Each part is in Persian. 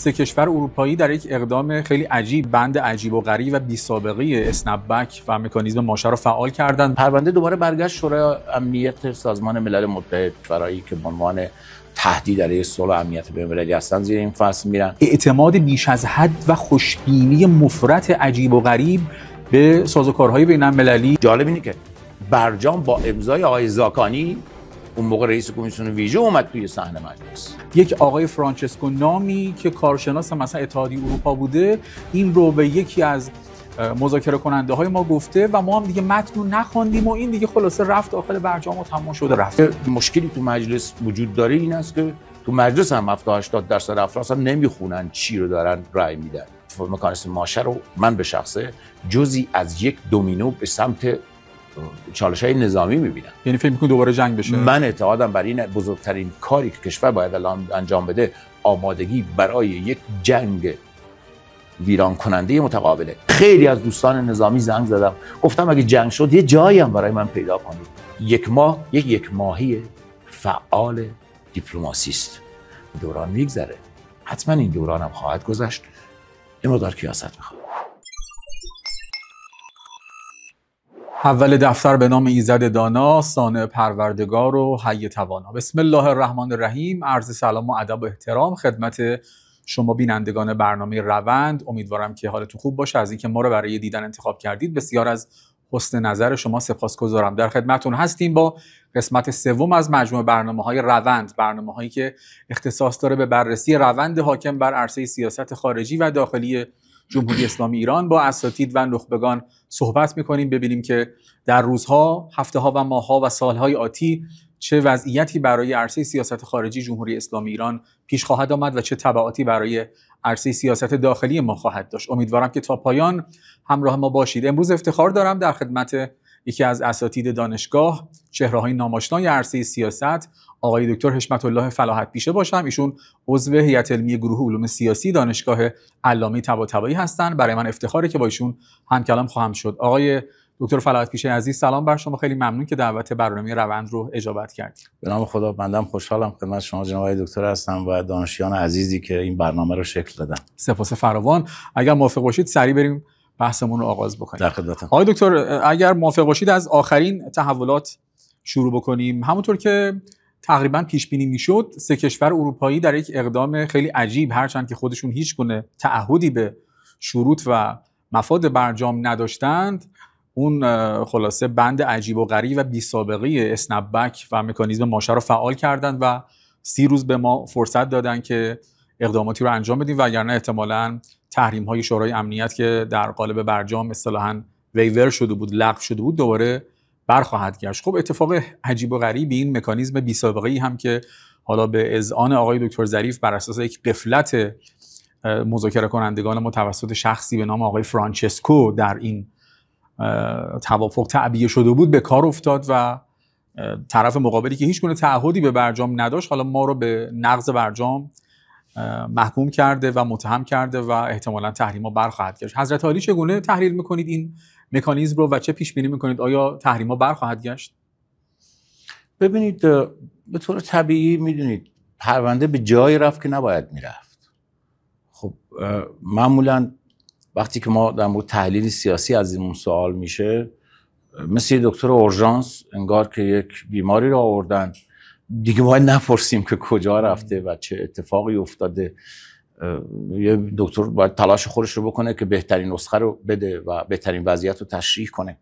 سه کشور اروپایی در یک اقدام خیلی عجیب، بند عجیب و غریب و بی‌سابقه اسنپ بک و مکانیزم ماشه رو فعال کردند. پرونده دوباره برگشت شورای امنیت سازمان ملل متحد، کشورهایی که به عنوان تهدید علیه صلح و امنیت بین‌المللی هستند زیر این فصل میرن. اعتماد بیش از حد و خوشبینی مفرط عجیب و غریب به سازوکارهای بین‌المللی. جالب اینه که برجام با امضای آقای زاکانی، اون موقع رئیس کمیسیون ویژه، اومد توی صحن مجلس. یک آقای فرانچسکو نامی که کارشناس مثلا اتحادیه اروپا بوده این رو به یکی از مذاکره کننده های ما گفته و ما هم دیگه متن رو نخوندیم و این دیگه خلاصه رفت داخل برجام و تمام شده رفت. مشکلی تو مجلس وجود داره این است که تو مجلس هم 70-80% افراد اصلا نمیخونن چی رو دارن رأی میدن. مکانیزم ماشه رو من به شخصه جزئی از یک دومینو به سمت چالش‌های نظامی می‌بینم. یعنی فکر می‌کنی دوباره جنگ بشه؟ من اعتقادم بر این بزرگترین کاری که کشور باید الان انجام بده آمادگی برای یک جنگ ویران کننده متقابله. خیلی از دوستان نظامی زنگ زدم گفتم اگه جنگ شد یه جایی هم برای من پیدا کنید. یک ماهی فعال دیپلماسی است. دوران میگذره. حتما این دوران هم خواهد گذشت. این مقدار کیاست می‌خواد. اول دفتر به نام ایزد دانا، صانع پروردگار و حی توانا. بسم الله الرحمن الرحیم. عرض سلام و ادب و احترام خدمت شما بینندگان برنامه روند. امیدوارم که حالتون خوب باشه. از اینکه ما رو برای دیدن انتخاب کردید بسیار از حسن نظر شما سپاسگزارم. در خدمتتون هستیم با قسمت سوم از مجموعه برنامه‌های روند، برنامه‌هایی که اختصاص داره به بررسی روند حاکم بر عرصه سیاست خارجی و داخلی جمهوری اسلامی ایران. با اساتید و نخبگان صحبت می‌کنیم ببینیم که در روزها، هفته‌ها و ماه‌ها و سال‌های آتی چه وضعیتی برای عرصه سیاست خارجی جمهوری اسلامی ایران پیش خواهد آمد و چه تبعاتی برای عرصه سیاست داخلی ما خواهد داشت. امیدوارم که تا پایان همراه ما باشید. امروز افتخار دارم در خدمت یکی از اساتید دانشگاه، چهره‌های ناماشنای عرصه سیاست، آقای دکتر حشمت الله فلاحت پیشه باشم. ایشون عضو هیئت علمی گروه علوم سیاسی دانشگاه علامه طباطبایی هستند. برای من افتخاره که با ایشون هم کلام خواهم شد. آقای دکتر فلاحت پیشه عزیز، سلام بر شما. خیلی ممنون که دعوت برنامه روند رو اجابت کردید. به نام خدا، بنده خوشحالم خدمت شما جناب آقای دکتر هستم و دانشیان عزیزی که این برنامه رو شکل دادن. سپاس فراوان. اگر موافق باشید سریع بریم بحثمون رو آغاز بکنیم. در خدمتم. آقای دکتر اگر موافق باشید از آخرین تحولات شروع بکنیم. همونطور که تقریبا پیش بینی میشد، سه کشور اروپایی در یک اقدام خیلی عجیب، هرچند که خودشون هیچ گونه تعهدی به شروط و مفاد برجام نداشتند، اون خلاصه بند عجیب و غریب و بی سابقه اسنپ بک و مکانیزم ماشه رو فعال کردند و 30 روز به ما فرصت دادن که اقداماتی رو انجام بدیم، وگرنه احتمالاً تحریم‌های شورای امنیت که در قالب برجام اصطلاحاً ویور شده بود، لغو شده بود، دوباره برخواهد گشت. خب اتفاق عجیب و غریب این مکانیزم بی سابقه‌ای هم که حالا به اذعان آقای دکتر ظریف بر اساس یک غفلت مذاکره کنندگان متوسط شخصی به نام آقای فرانچسکو در این توافق تعبیه شده بود به کار افتاد و طرف مقابلی که هیچ گونه تعهدی به برجام نداشت حالا ما رو به نقض برجام محکوم کرده و متهم کرده و احتمالاً تحریم‌ها برخواهد گشت. حضرت عالی چگونه تحلیل می‌کنید این مکانیزم رو و چه پیش بینی می‌کنید؟ آیا تحریم‌ها برخواهد گشت؟ ببینید، به طور طبیعی میدونید پرونده به جایی رفت که نباید میرفت. خب معمولاً وقتی که ما در مورد تحلیل سیاسی از این سوال میشه، مثل دکتر اورژانس انگار که یک بیماری رو آوردن، دیگه باید نپرسیم که کجا رفته و چه اتفاقی افتاده. یه دکتر باید تلاش خودش رو بکنه که بهترین نسخه رو بده و بهترین وضعیت رو تشریح کنه.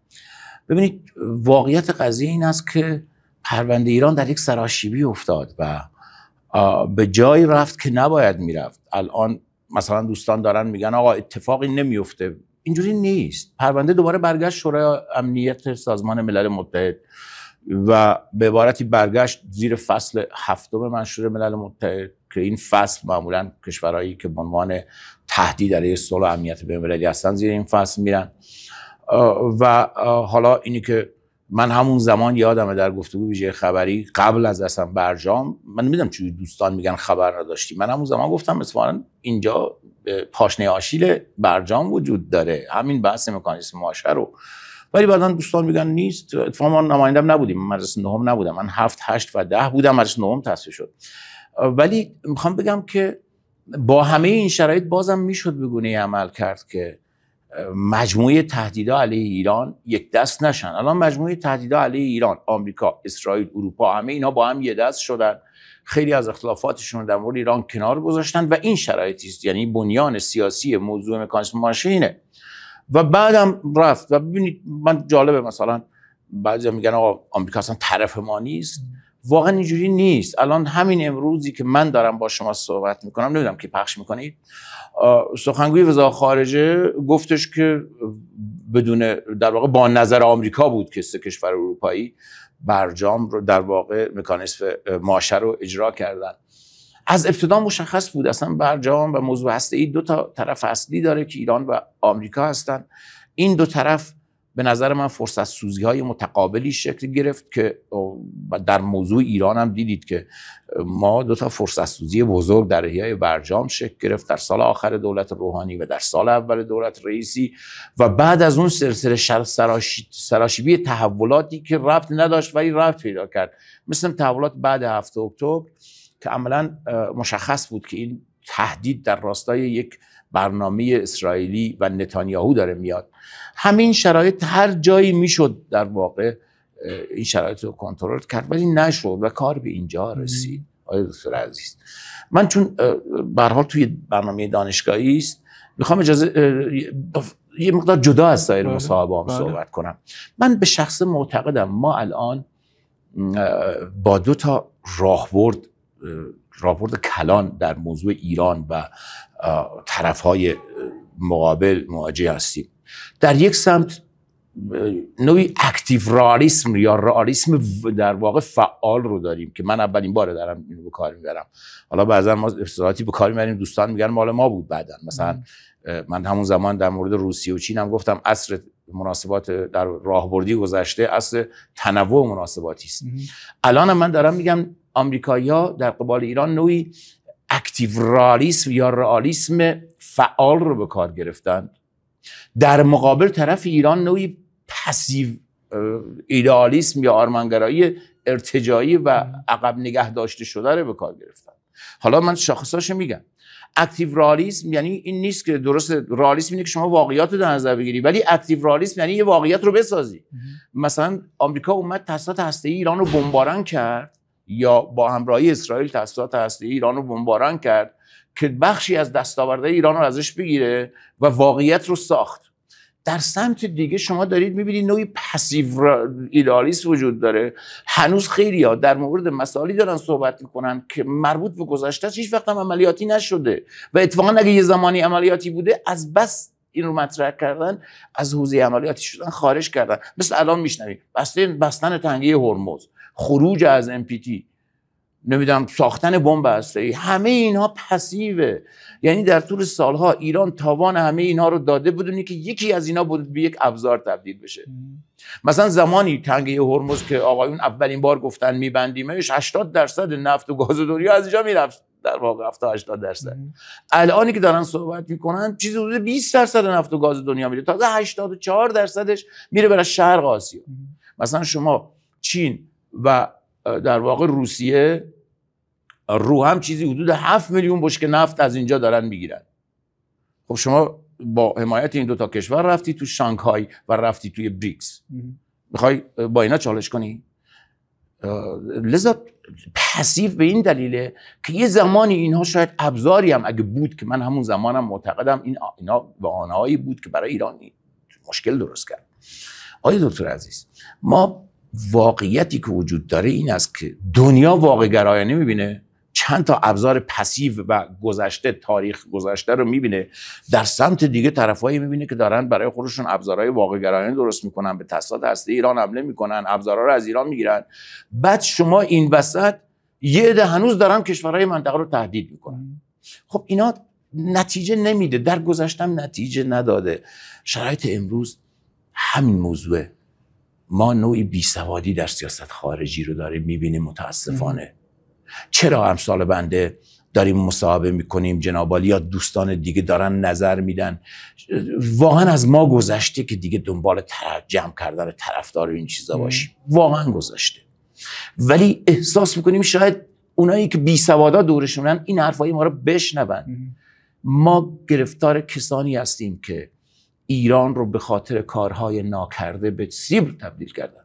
ببینید واقعیت قضیه این است که پرونده ایران در یک سراشیبی افتاد و به جایی رفت که نباید میرفت. الان مثلا دوستان دارن میگن آقا اتفاقی نمیفته. اینجوری نیست. پرونده دوباره برگشت شورای امنیت سازمان ملل متحد و به عبارتی برگشت زیر فصل 7 منشور ملل متحد که این فصل معمولا کشورهایی که به عنوان تهدید علیه صلح و امنیت بین‌المللی هستن زیر این فصل میرن. و حالا اینی که من همون زمان یادمه در گفتگو ویژه خبری قبل از اصلا برجام، من نمیدونم چون دوستان میگن خبر نداشتی، من همون زمان گفتم اصلا اینجا پاشنه آشیل برجام وجود داره، همین بحث مکانیزم ماشه رو. ولی بعدن دوستان میگن نیست. اتفاقا ما نمایندم نبودیم، من مجلس نهم نبودم، من 7، 8 و 10 بودم، مجلس نهم تصویب شد. ولی میخوام بگم که با همه این شرایط بازم میشد به گونه عمل کرد که مجموعه تهدیدها علیه ایران یک دست نشن. الان مجموعه تهدیدها علیه ایران، آمریکا، اسرائیل، اروپا، همه اینا با هم یک دست شدن، خیلی از اختلافاتشون در مورد ایران کنار گذاشتن و این شرایطی است، یعنی بنیان سیاسی موضوع مکانیسم ماشینه و بعدم رفت. و ببینید من جالبه مثلا بعضی میگن آقا آمریکا اصلا طرف ما نیست، واقعا اینجوری نیست. الان همین امروزی که من دارم با شما صحبت میکنم، نمیدونم که پخش میکنید، سخنگوی وزارت خارجه گفتش که بدون در واقع با نظر آمریکا بود که سه کشور اروپایی برجام رو در واقع مکانیسم ماشه رو اجرا کردن. از ابتدا مشخص بود اصلا برجام و موضوع هسته‌ای دو تا طرف اصلی داره که ایران و آمریکا هستن. این دو طرف به نظر من فرصت سوزی های متقابلی شکل گرفت که در موضوع ایران هم دیدید که ما دو تا فرصت سوزی بزرگ در احیای برجام شکل گرفت، در سال آخر دولت روحانی و در سال اول دولت رئیسی، و بعد از اون سلسله سراشیبی تحولاتی که ربط نداشت ولی ربط پیدا کرد، مثل تحولات بعد 7 اکتبر که عملاً مشخص بود که این تهدید در راستای یک برنامه اسرائیلی و نتانیاهو داره میاد. همین شرایط هر جایی میشد در واقع این شرایط رو کنترل کرد ولی نشد و کار به اینجا رسید. آقای دکتر عزیز، من چون به هر حال توی برنامه دانشگاهی است میخوام اجازه یه مقدار جدا از سایر مصاحبه‌ام صحبت کنم. من به شخص معتقدم ما الان با دو تا راهبرد کلان در موضوع ایران و طرفهای مقابل مواجه هستیم. در یک سمت نوعی اکتیو رئالیسم یا رئالیسم در واقع فعال رو داریم که من اولین بار دارم اینو به کار میبرم. حالا بعضا ما اصطلاحاتی به کار میبریم، دوستان میگن مال ما بود بعداً. مثلا من همون زمان در مورد روسیه و چین هم گفتم عصر مناسبات در راهبردی گذشته عصر تنوع مناسباتی است. الان من دارم میگم آمریکایی‌ها در قبال ایران نوعی اکتیو رئالیسم یا رئالیسم فعال رو به کار گرفتن، در مقابل طرف ایران نوعی پسیو ایدئالیسم یا آرمانگرایی ارتجاعی و عقب نگه داشته شده رو به کار گرفتن. حالا من شاخصاشو میگم. اکتیو رئالیسم یعنی این نیست که درست رئالیسم اینه که شما واقعیات رو در نظر بگیری، ولی اکتیو رئالیسم یعنی یه واقعیت رو بسازی. مثلا آمریکا اومد تاسیسات هسته‌ای ایران رو بمباران کرد یا با همراهی اسرائیل تاسیسات هسته‌ای ایران رو بمباران کرد که بخشی از دستاوردهای ایران رو ازش بگیره و واقعیت رو ساخت. در سمت دیگه شما دارید میبینید نوعی پسیو ایدئالیسم وجود داره. هنوز خیلی‌ها در مورد مسائلی دارن صحبت میکنن که مربوط به گذشته هیچ وقت هم عملیاتی نشده و اتفاقا اگه یه زمانی عملیاتی بوده از بس این رو مطرح کردن از حوزه عملیاتی شدن خارج کردن. مثل الان میشنوید بستن تنگه هرمز، خروج از NPT، نمیدونم ساختن بمب هسته‌ای، همه اینها پسیوه. یعنی در طول سالها ایران تاوان همه اینها رو داده بدونی که یکی از اینا بود به یک ابزار تبدیل بشه. مثلا زمانی تنگه هرمز که آقایون اولین بار گفتن میبندیمش، 80% نفت و گاز دنیا از اینجا میرفت، در واقع 70-80%. الانی که دارن صحبت میکنن چیزی حدود 20% نفت و گاز دنیا میره، تازه 84% میره برای شرق آسیا. مثلا شما چین و در واقع روسیه رو هم چیزی حدود 7 میلیون بشکه نفت از اینجا دارن میگیرن. خب شما با حمایت این دوتا کشور رفتی تو شانگهای و رفتی توی بریکس، میخوای با اینا چالش کنی؟ لذا پسیو به این دلیله که یه زمانی اینها شاید ابزاری هم اگه بود که من همون زمانم معتقدم اینا بهانه‌هایی بود که برای ایران مشکل درست کرد. آقای دکتر عزیز، ما واقعیتی که وجود داره این است که دنیا واقع گرایانه میبینه، چند تا ابزار پسیو و گذشته، تاریخ گذشته رو میبینه، در سمت دیگه طرفایی میبینه که دارن برای خودشون ابزارهای واقع گرایانه درست میکنن، به تاسیسات هسته ایران حمله میکنن، ابزارها رو از ایران میگیرن. بعد شما این وسط یه عده هنوز دارن کشورهای منطقه رو تهدید میکنن. خب اینا نتیجه نمیده، در گذشته هم نتیجه نداده. شرایط امروز همین موضوعه. ما نوعی بیسوادی در سیاست خارجی رو داریم میبینیم متاسفانه. چرا امثال بنده داریم مصاحبه میکنیم، جناب یا دوستان دیگه دارن نظر میدن، واقعا از ما گذشته که دیگه دنبال جمع کردن طرفدار این چیزا باشیم، واقعا گذشته. ولی احساس میکنیم شاید اونایی که بی سوادا دورشونن این حرفای ما رو بشنون. ما گرفتار کسانی هستیم که ایران رو به خاطر کارهای ناکرده به سیبر تبدیل کردن.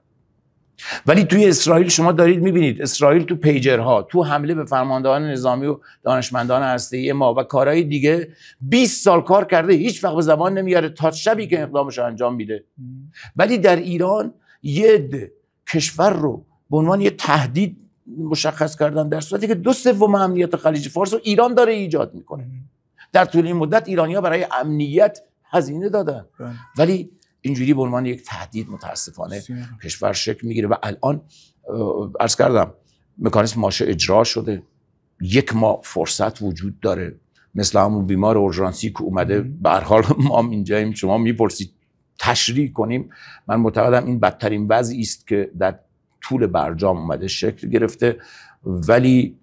ولی توی اسرائیل شما دارید میبینید اسرائیل تو پیجرها، تو حمله به فرماندهان نظامی و دانشمندان هسته‌ای ما و کارهای دیگه 20 سال کار کرده، هیچ وقت به زبان نمیاره تا شبی که اقدامش انجام میده. ولی در ایران یه عده کشور رو به عنوان یه تهدید مشخص کردن، در صورتی که 2/3 امنیت خلیج فارس رو ایران داره ایجاد میکنه. در طول این مدت ایرانی‌ها برای امنیت هزینه دادن، ولی اینجوری به عنوان یک تهدید متاسفانه کشور شکل میگیره. و الان عرض کردم مکانیزم ماشه اجرا شده، 1 ماه فرصت وجود داره، مثل همون بیمار اورژانسی که اومده. به هر حال ما اینجاییم، شما میپرسید تشریح کنیم. من معتقدم این بدترین وضعی است که در طول برجام اومده شکل گرفته، ولی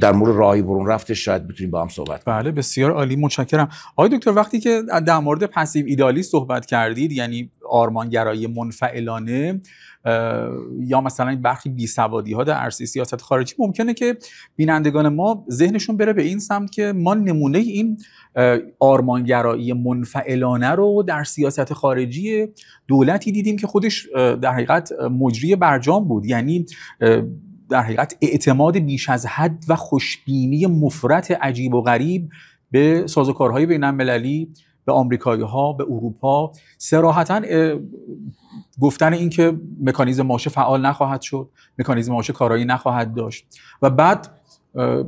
در مورد راهی برون رفته شاید بتونیم با هم صحبت کنیم. بله بسیار عالی، متشکرم. آقای دکتر وقتی که در مورد پسیو ایدالیست صحبت کردید، یعنی آرمانگرایی منفعلانه یا مثلا برخی بیسوادی ها در عرصه سیاست خارجی، ممکنه که بینندگان ما ذهنشون بره به این سمت که ما نمونه این آرمانگرایی منفعلانه رو در سیاست خارجی دولتی دیدیم که خودش در حقیقت مجری برجام بود. یعنی در حقیقت اعتماد بیش از حد و خوشبینی مفرط عجیب و غریب به سازوکارهای بین‌المللی، به آمریکایی‌ها، به اروپا، صراحتاً گفتن این که مکانیزم ماشه فعال نخواهد شد، مکانیزم ماشه کارایی نخواهد داشت، و بعد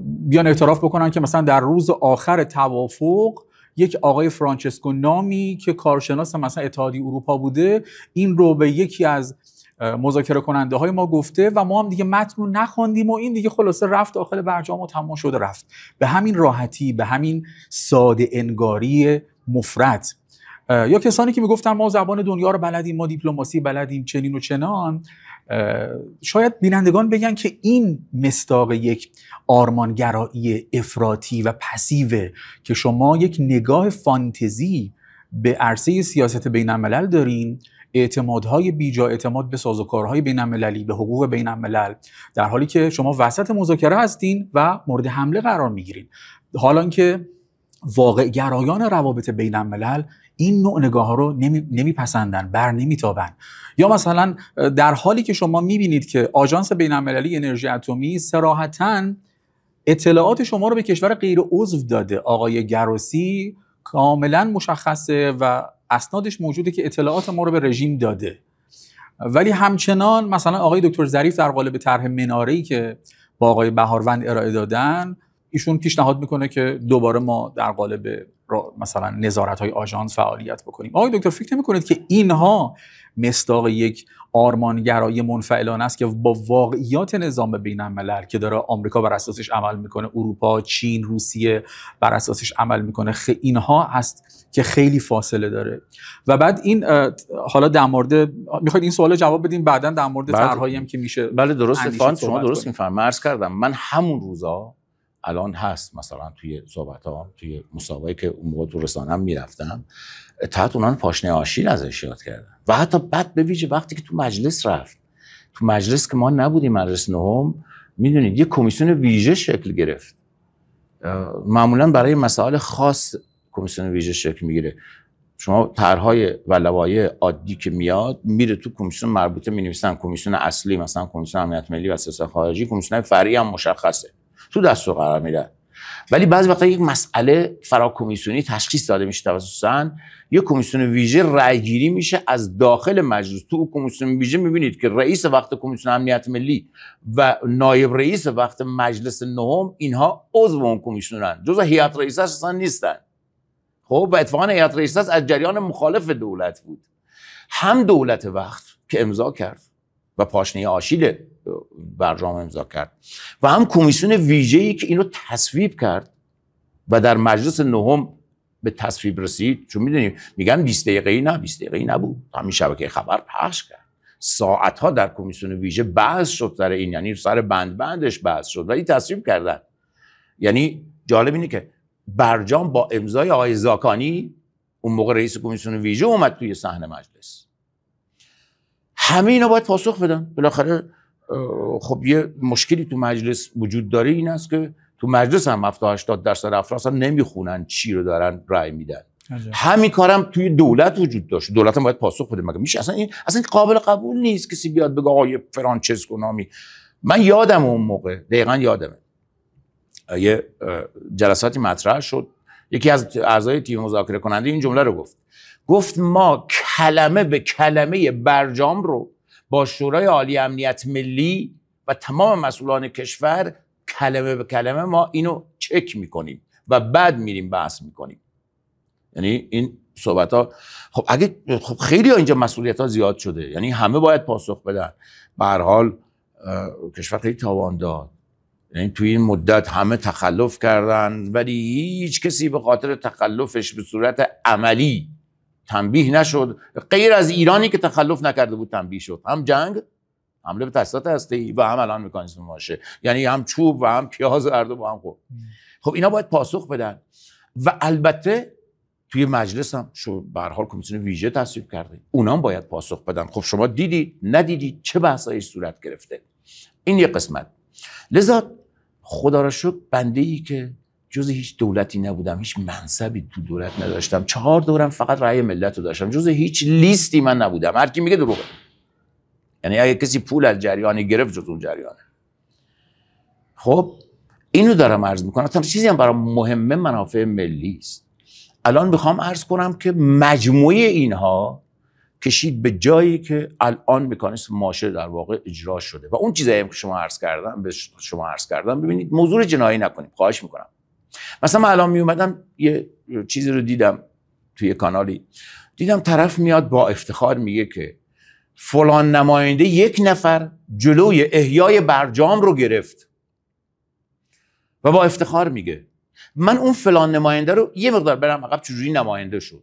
بیان اعتراف بکنن که مثلا در روز آخر توافق یک آقای فرانچسکو نامی که کارشناس مثلا اتحادیه اروپا بوده این رو به یکی از مذاکره کننده های ما گفته و ما هم دیگه متن رو نخوندیم و این دیگه خلاصه رفت داخل برجام و تمام شده رفت. به همین راحتی، به همین ساده انگاری مفرط. یا کسانی که میگفتن ما زبان دنیا رو بلدیم، ما دیپلماسی بلدیم، چنین و چنان. شاید بینندگان بگن که این مصداق یک آرمانگرایی افراطی و پسیوه که شما یک نگاه فانتزی به عرصه سیاست بین الملل دارین، اعتمادهای بیجا، اعتماد به سازوکارهای بین المللی، به حقوق بین الملل، در حالی که شما وسط مذاکره هستین و مورد حمله قرار میگیرین. حالا که واقع گرایان روابط بین الملل این نوع نگاه ها رو نمیپسندن، بر نمیتابن. یا مثلا در حالی که شما میبینید که آژانس بین المللی انرژی اتمی صراحتاً اطلاعات شما رو به کشور غیر عضو داده، آقای گروسی کاملا مشخصه و اسنادش موجوده که اطلاعات ما رو به رژیم داده، ولی همچنان مثلا آقای دکتر ظریف در قالب طرح مناره‌ای که با آقای بهاروند ارائه دادن، ایشون پیشنهاد میکنه که دوباره ما در قالب مثلا نظارت‌های آژانس فعالیت بکنیم. آقای دکتر فکر نمی‌کنید که اینها مصداق یک آرمانگرایی منفعلانه است که با واقعیات نظام بین‌الملل که داره آمریکا بر اساسش عمل میکنه، اروپا، چین، روسیه بر اساسش عمل میکنه، اینها هست که خیلی فاصله داره؟ و بعد این حالا در مورد میخواید این سوال جواب بدیم، بعداً در مورد طرحایی هم که میشه. بله درسته، شما درست میفهمید. عرض کردم من همون روزا الان هست مثلا توی صحبت‌ها، توی مسابقه که اون موقع تو رسانه‌ام میرفتم، تحت اونان پاشنه آشیل ازش یاد کردن. و حتی بعد به ویژه وقتی که تو مجلس رفت، تو مجلس که ما نبودیم، مجلس نهم، میدونید یه کمیسیون ویژه شکل گرفت. معمولا برای مسائل خاص کمیسیون ویژه شکل میگیره. شما طرح‌های و لوایح عادی که میاد میره تو کمیسیون مربوطه مینویسن، کمیسیون اصلی مثلا کمیسیون امنیت ملی و سیاست خارجی، کمیسیون فرعی هم مشخصه تو دستور قرار میده. ولی بعضی وقتا یک مسئله فراکمیسیونی تشخیص داده میشه توسط سن، یک کمیسیون ویژه رأی گیری میشه از داخل مجلس. تو کمیسیون ویژه میبینید که رئیس وقت کمیسیون امنیت ملی و نایب رئیس وقت مجلس نهم اینها عضو اون کمیسیونن، جزء هیئت رئیسه اصلا نیستن. خب و اتفاقا هیئت رئیسه از جریان مخالف دولت بود. هم دولت وقت که امضا کرد و پاشنه آشیل برجام امضا کرد و هم کمیسیون ویژه‌ای که اینو تصویب کرد و در مجلس نهم به تصویب رسید. چون میدونیم میگن 20 دقیقه‌ای نه، 20 دقیقه‌ای نبود، همین شبکه خبر پخش کرد. ساعت‌ها در کمیسیون ویژه بحث شد سر این، یعنی سر بندش بحث شد ولی تصویب کردن. یعنی جالب اینه که برجام با امضای آقای زاکانی اون موقع رئیس کمیسیون ویژه اومد توی صحن مجلس. همه اینا باید پاسخ بدن. بالاخره خب یه مشکلی تو مجلس وجود داره، این است که تو مجلس هم 70-80% افراد اصلا نمیخونن چی رو دارن رأی میدن. همین کارم توی دولت وجود داشت. دولت هم باید پاسخ بده. مگه میشه؟ اصلا این قابل قبول نیست کسی بیاد بگه آقا یه فرانچسکو نامی. من یادم اون موقع دقیقاً یادمه یه جلساتی مطرح شد، یکی از اعضای تیم مذاکره کننده این جمله رو گفت ما کلمه به کلمه برجام رو با شورای عالی امنیت ملی و تمام مسئولان کشور کلمه به کلمه ما اینو چک میکنیم و بعد میریم بحث میکنیم. یعنی این صحبت ها خب خیلی ها اینجا مسئولیت ها زیاد شده، یعنی همه باید پاسخ بدن. به هر حال کشور خیلی تاوان داد، یعنی توی این مدت همه تخلف کردن ولی هیچ کسی به خاطر تخلفش به صورت عملی تنبیه نشد، غیر از ایرانی که تخلف نکرده بود تنبیه شد. هم جنگ، حمله به تاسیسات هسته‌ای و هم الان مکانیزم ماشه، یعنی هم چوب و هم پیاز هر دو با هم. خب اینا باید پاسخ بدن و البته توی مجلس هم به هر حال کمیسیون ویژه تصویب کرده، اونا هم باید پاسخ بدن. خب شما دیدید ندیدید چه بحثایی صورت گرفته؟ این یک قسمت. لذا خدا را شکر بنده ای که جز هیچ دولتی نبودم، هیچ منصبی تو دولت نداشتم، 4 دورم فقط رأی ملت رو داشتم، جز هیچ لیستی من نبودم. هر کی میگه دروغه، یعنی اگه کسی پول از جریانی گرفت جز اون جریانه. خب اینو دارم عرض میکنم، تا چیزی هم برای مهمه منافع ملی است. الان میخوام عرض کنم که مجموعه اینها کشید به جایی که الان مکانیزم ماشه در واقع اجرا شده و اون چیزایی که شما عرض کردم ببینید موضوع جنایی نکنید، خواهش میکنم. مثلا من الان میومدم یه چیزی رو دیدم توی کانالی، دیدم طرف میاد با افتخار میگه که فلان نماینده 1 نفر جلوی احیای برجام رو گرفت و با افتخار میگه. من اون فلان نماینده رو یه مقدار برم عقب، چجوری نماینده شد؟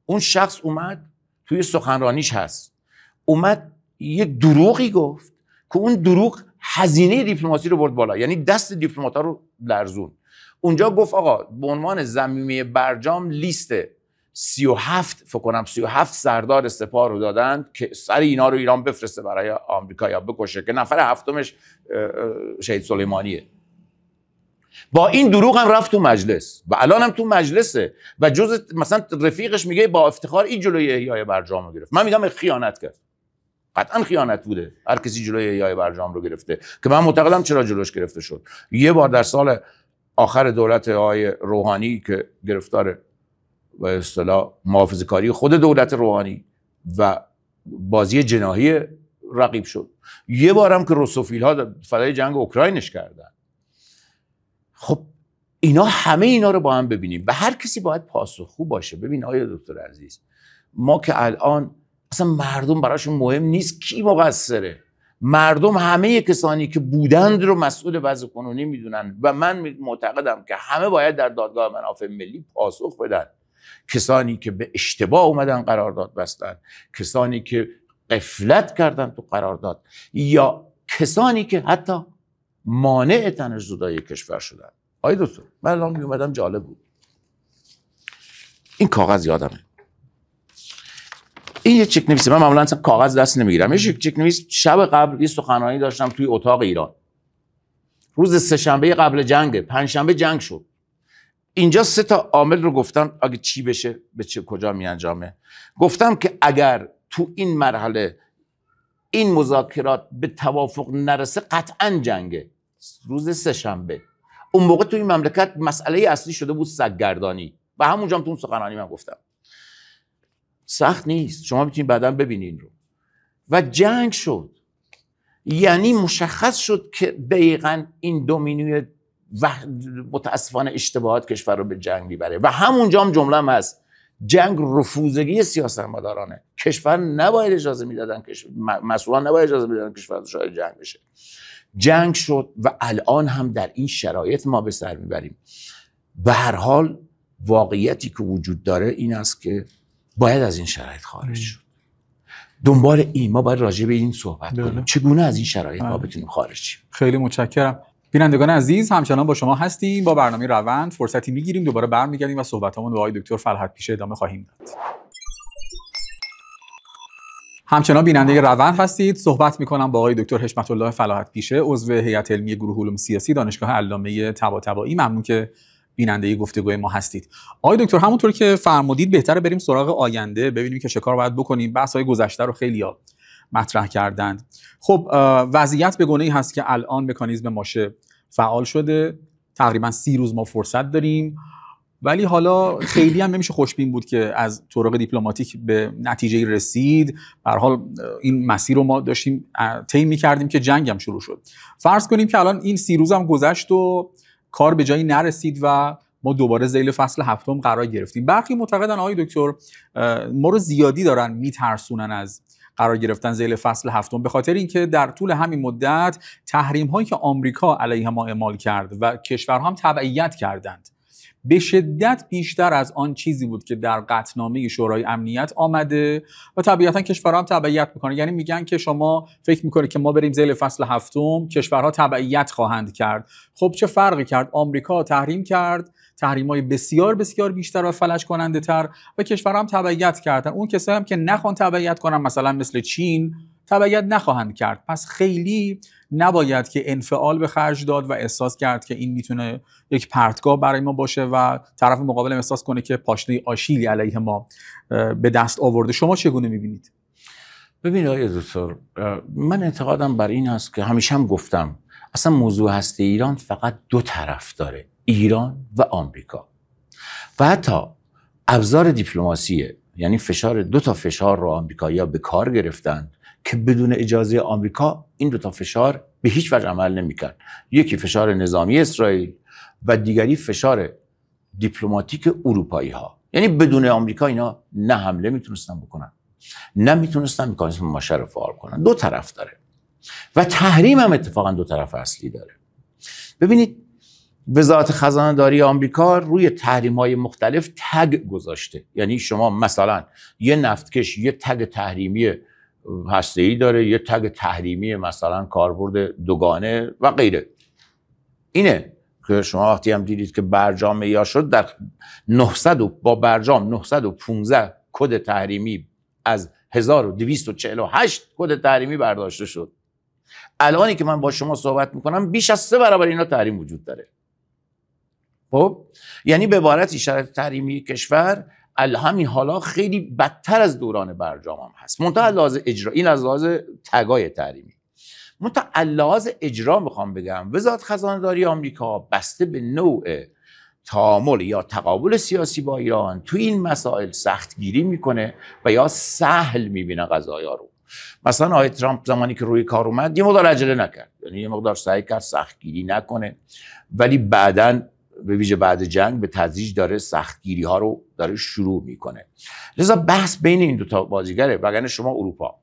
اون شخص اومد توی سخنرانیش هست، اومد یک دروغی گفت که اون دروغ هزینه دیپلماسی رو برد بالا، یعنی دست دیپلمات‌ها رو لرزون. اونجا گفت آقا به عنوان ضمیمه برجام لیست 37 فکر کنم 37 سردار سپاه رو دادن که سر اینا رو ایران بفرسته برای آمریکا یا بکشه، که نفر 7مش شهید سلیمانیه. با این دروغ هم رفت تو مجلس و الان هم تو مجلسه و جز مثلا رفیقش میگه با افتخار این جلوی احیای برجام رو گرفت. من میگم خیانت کرد، قطعا خیانت بوده هر کسی جلوی احیای برجام رو گرفته، که من معتقدم چرا جلوش گرفته شد. یه بار در سال آخر دولت آقای روحانی که گرفتار به اصطلاح محافظه‌کاری خود دولت روحانی و بازی جناحی رقیب شد، یه بارم که روسوفیل ها فدای جنگ اوکراینش کردن. خب اینا همه اینا رو با هم ببینیم و هر کسی باید پاسخگو باشه. ببین آقای دکتر عزیز، ما که الان اصلا مردم براشون مهم نیست کی مقصره، مردم همه کسانی که بودند رو مسئول وضع کنونی میدونن و من معتقدم که همه باید در دادگاه منافع ملی پاسخ بدن. کسانی که به اشتباه اومدن قرارداد بستن، کسانی که غفلت کردن تو قرارداد، یا کسانی که حتی مانع تنش-زدایی کشور شدن. آقای دکتر من الان میومدم جالب بود، این کاغذ یادمه، این یه چک نویسه. من معمولا اصلا کاغذ دست نمیگیرم. یه چک نویس شب قبل یه سخنرانی داشتم توی اتاق ایران، روز سه‌شنبه قبل جنگ، پنجشنبه جنگ شد. اینجا 3 تا عامل رو گفتم اگه چی بشه به کجا میانجامه. گفتم که اگر تو این مرحله این مذاکرات به توافق نرسه قطعا جنگه. روز سه‌شنبه اون موقع تو این مملکت مسئله اصلی شده بود سگ‌گردانی و همونجا هم تو سخنرانی من گفتم سخت نیست، شما میتونید بعداً ببینین رو. و جنگ شد، یعنی مشخص شد که دقیقاً این دومینوی و متاسفانه اشتباهات کشور رو به جنگ میبره و همونجا هم جمله هم هست جنگ رفوزگی سیاستمدارانه. کشور نباید اجازه میدادن، مسئولان نباید اجازه میدادن کشور شاید جنگ بشه. جنگ شد و الان هم در این شرایط ما به سر میبریم. به هر حال واقعیتی که وجود داره این است که باید از این شرایط خارج شد. دنبال این ما باید راجع به این صحبت کنیم، چگونه از این شرایط ما بتونیم خارج شیم. خیلی متشکرم. بینندگان عزیز همچنان با شما هستیم با برنامه روند. فرصتی میگیریم دوباره برمیگردیم و صحبتامون با آقای دکتر فلاحت پیشه ادامه خواهیم داد. همچنان بیننده روند هستید. صحبت می‌کنم با آقای دکتر حشمت الله فلاحت پیشه، عضو هیئت علمی گروه علوم سیاسی دانشگاه علامه طباطبایی. ممنون که بیننده گفتگوی ما هستید. آقای دکتر، همونطور که فرمودید بهتره بریم سراغ آینده، ببینیم که چه کار باید بکنیم. بحث‌های گذشته رو خیلی‌ها مطرح کردند. خب وضعیت به گونه‌ای هست که الان مکانیزم ماشه فعال شده، تقریبا 30 روز ما فرصت داریم، ولی حالا خیلی هم نمیشه خوشبین بود که از طرق دیپلماتیک به نتیجه رسید. به هر حال این مسیر رو ما داشتیم طی می‌کردیم که جنگ هم شروع شد. فرض کنیم که الان این 30 روز هم گذشت و کار به جایی نرسید و ما دوباره ذیل فصل هفتم قرار گرفتیم. برخی معتقدن آقای دکتر ما رو زیادی دارن میترسونن از قرار گرفتن ذیل فصل هفتم، به خاطر اینکه در طول همین مدت تحریم هایی که آمریکا علیه ما اعمال کرد و کشورها هم تبعیت کردند به شدت بیشتر از آن چیزی بود که در قطعنامه شورای امنیت آمده و طبیعتا کشورها هم تبعیت میکنن. یعنی میگن که شما فکر میکنید که ما بریم ذیل فصل هفتم، کشورها تبعیت خواهند کرد. خب چه فرقی کرد؟ آمریکا تحریم کرد، تحریم‌های بسیار بسیار بیشتر و فلج کننده تر، و کشورها هم تبعیت کردن. اون کسایی هم که نخوان تبعیت کنن، مثلا مثل چین، تبعیت نخواهند کرد. پس خیلی نباید که انفعال به خرج داد و احساس کرد که این میتونه یک پرتگاه برای ما باشه و طرف مقابل احساس کنه که پاشنه آشیلی علیه ما به دست آورده. شما چگونه میبینید؟ ببینید آقای دکتر، من اعتقادم بر این است که همیشه هم گفتم اصلا موضوع هسته ایران فقط دو طرف داره، ایران و آمریکا، و حتی ابزار دیپلماسیه، یعنی دو تا فشار رو آمریکایی‌ها به کار گرفتن که بدون اجازه آمریکا این دو تا فشار به هیچ وجه عمل نمی‌کرد. یکی فشار نظامی اسرائیل و دیگری فشار دیپلماتیک اروپایی‌ها. یعنی بدون آمریکا اینا نه حمله میتونستن بکنن، نه میتونستن مکانیزم ماشه رو فعال کنن. دو طرف داره و تحریم هم اتفاقا دو طرف اصلی داره. ببینید وزارت خزانه داری آمریکا روی تحریم‌های مختلف تگ گذاشته. یعنی شما مثلا یه نفتکش یه تگ تحریمی هسته‌ای داره، یه تگ تحریمی مثلا کاربرد دوگانه و غیره. اینه که شما وقتی هم دیدید که برجام معیار شد، در 900 با برجام 915 کد تحریمی از 1248 کد تحریمی برداشته شد. الانی که من با شما صحبت میکنم بیش از 3 برابر اینا تحریم وجود داره. خب یعنی به عبارتی شرایط تحریمی کشور همین حالا خیلی بدتر از دوران برجام هم هست. منتها لحاظ اجرا، این از لحاظ تگای تحریمی. منتها لحاظ اجرا میخوام بگم وزارت خزانه داری آمریکا بسته به نوع تعامل یا تقابل سیاسی با ایران تو این مسائل سختگیری میکنه و یا سهل میبینه قضایا رو. مثلا آقای ترامپ زمانی که روی کار اومد یه مقدار عجله نکرد، یعنی یه مقدار سعی کرد سختگیری نکنه، ولی بعداً به ویژه بعد جنگ به تدریج داره سختگیری ها رو داره شروع میکنه. لذا بحث بین این دو تا بازیگره. وگرنه شما اروپا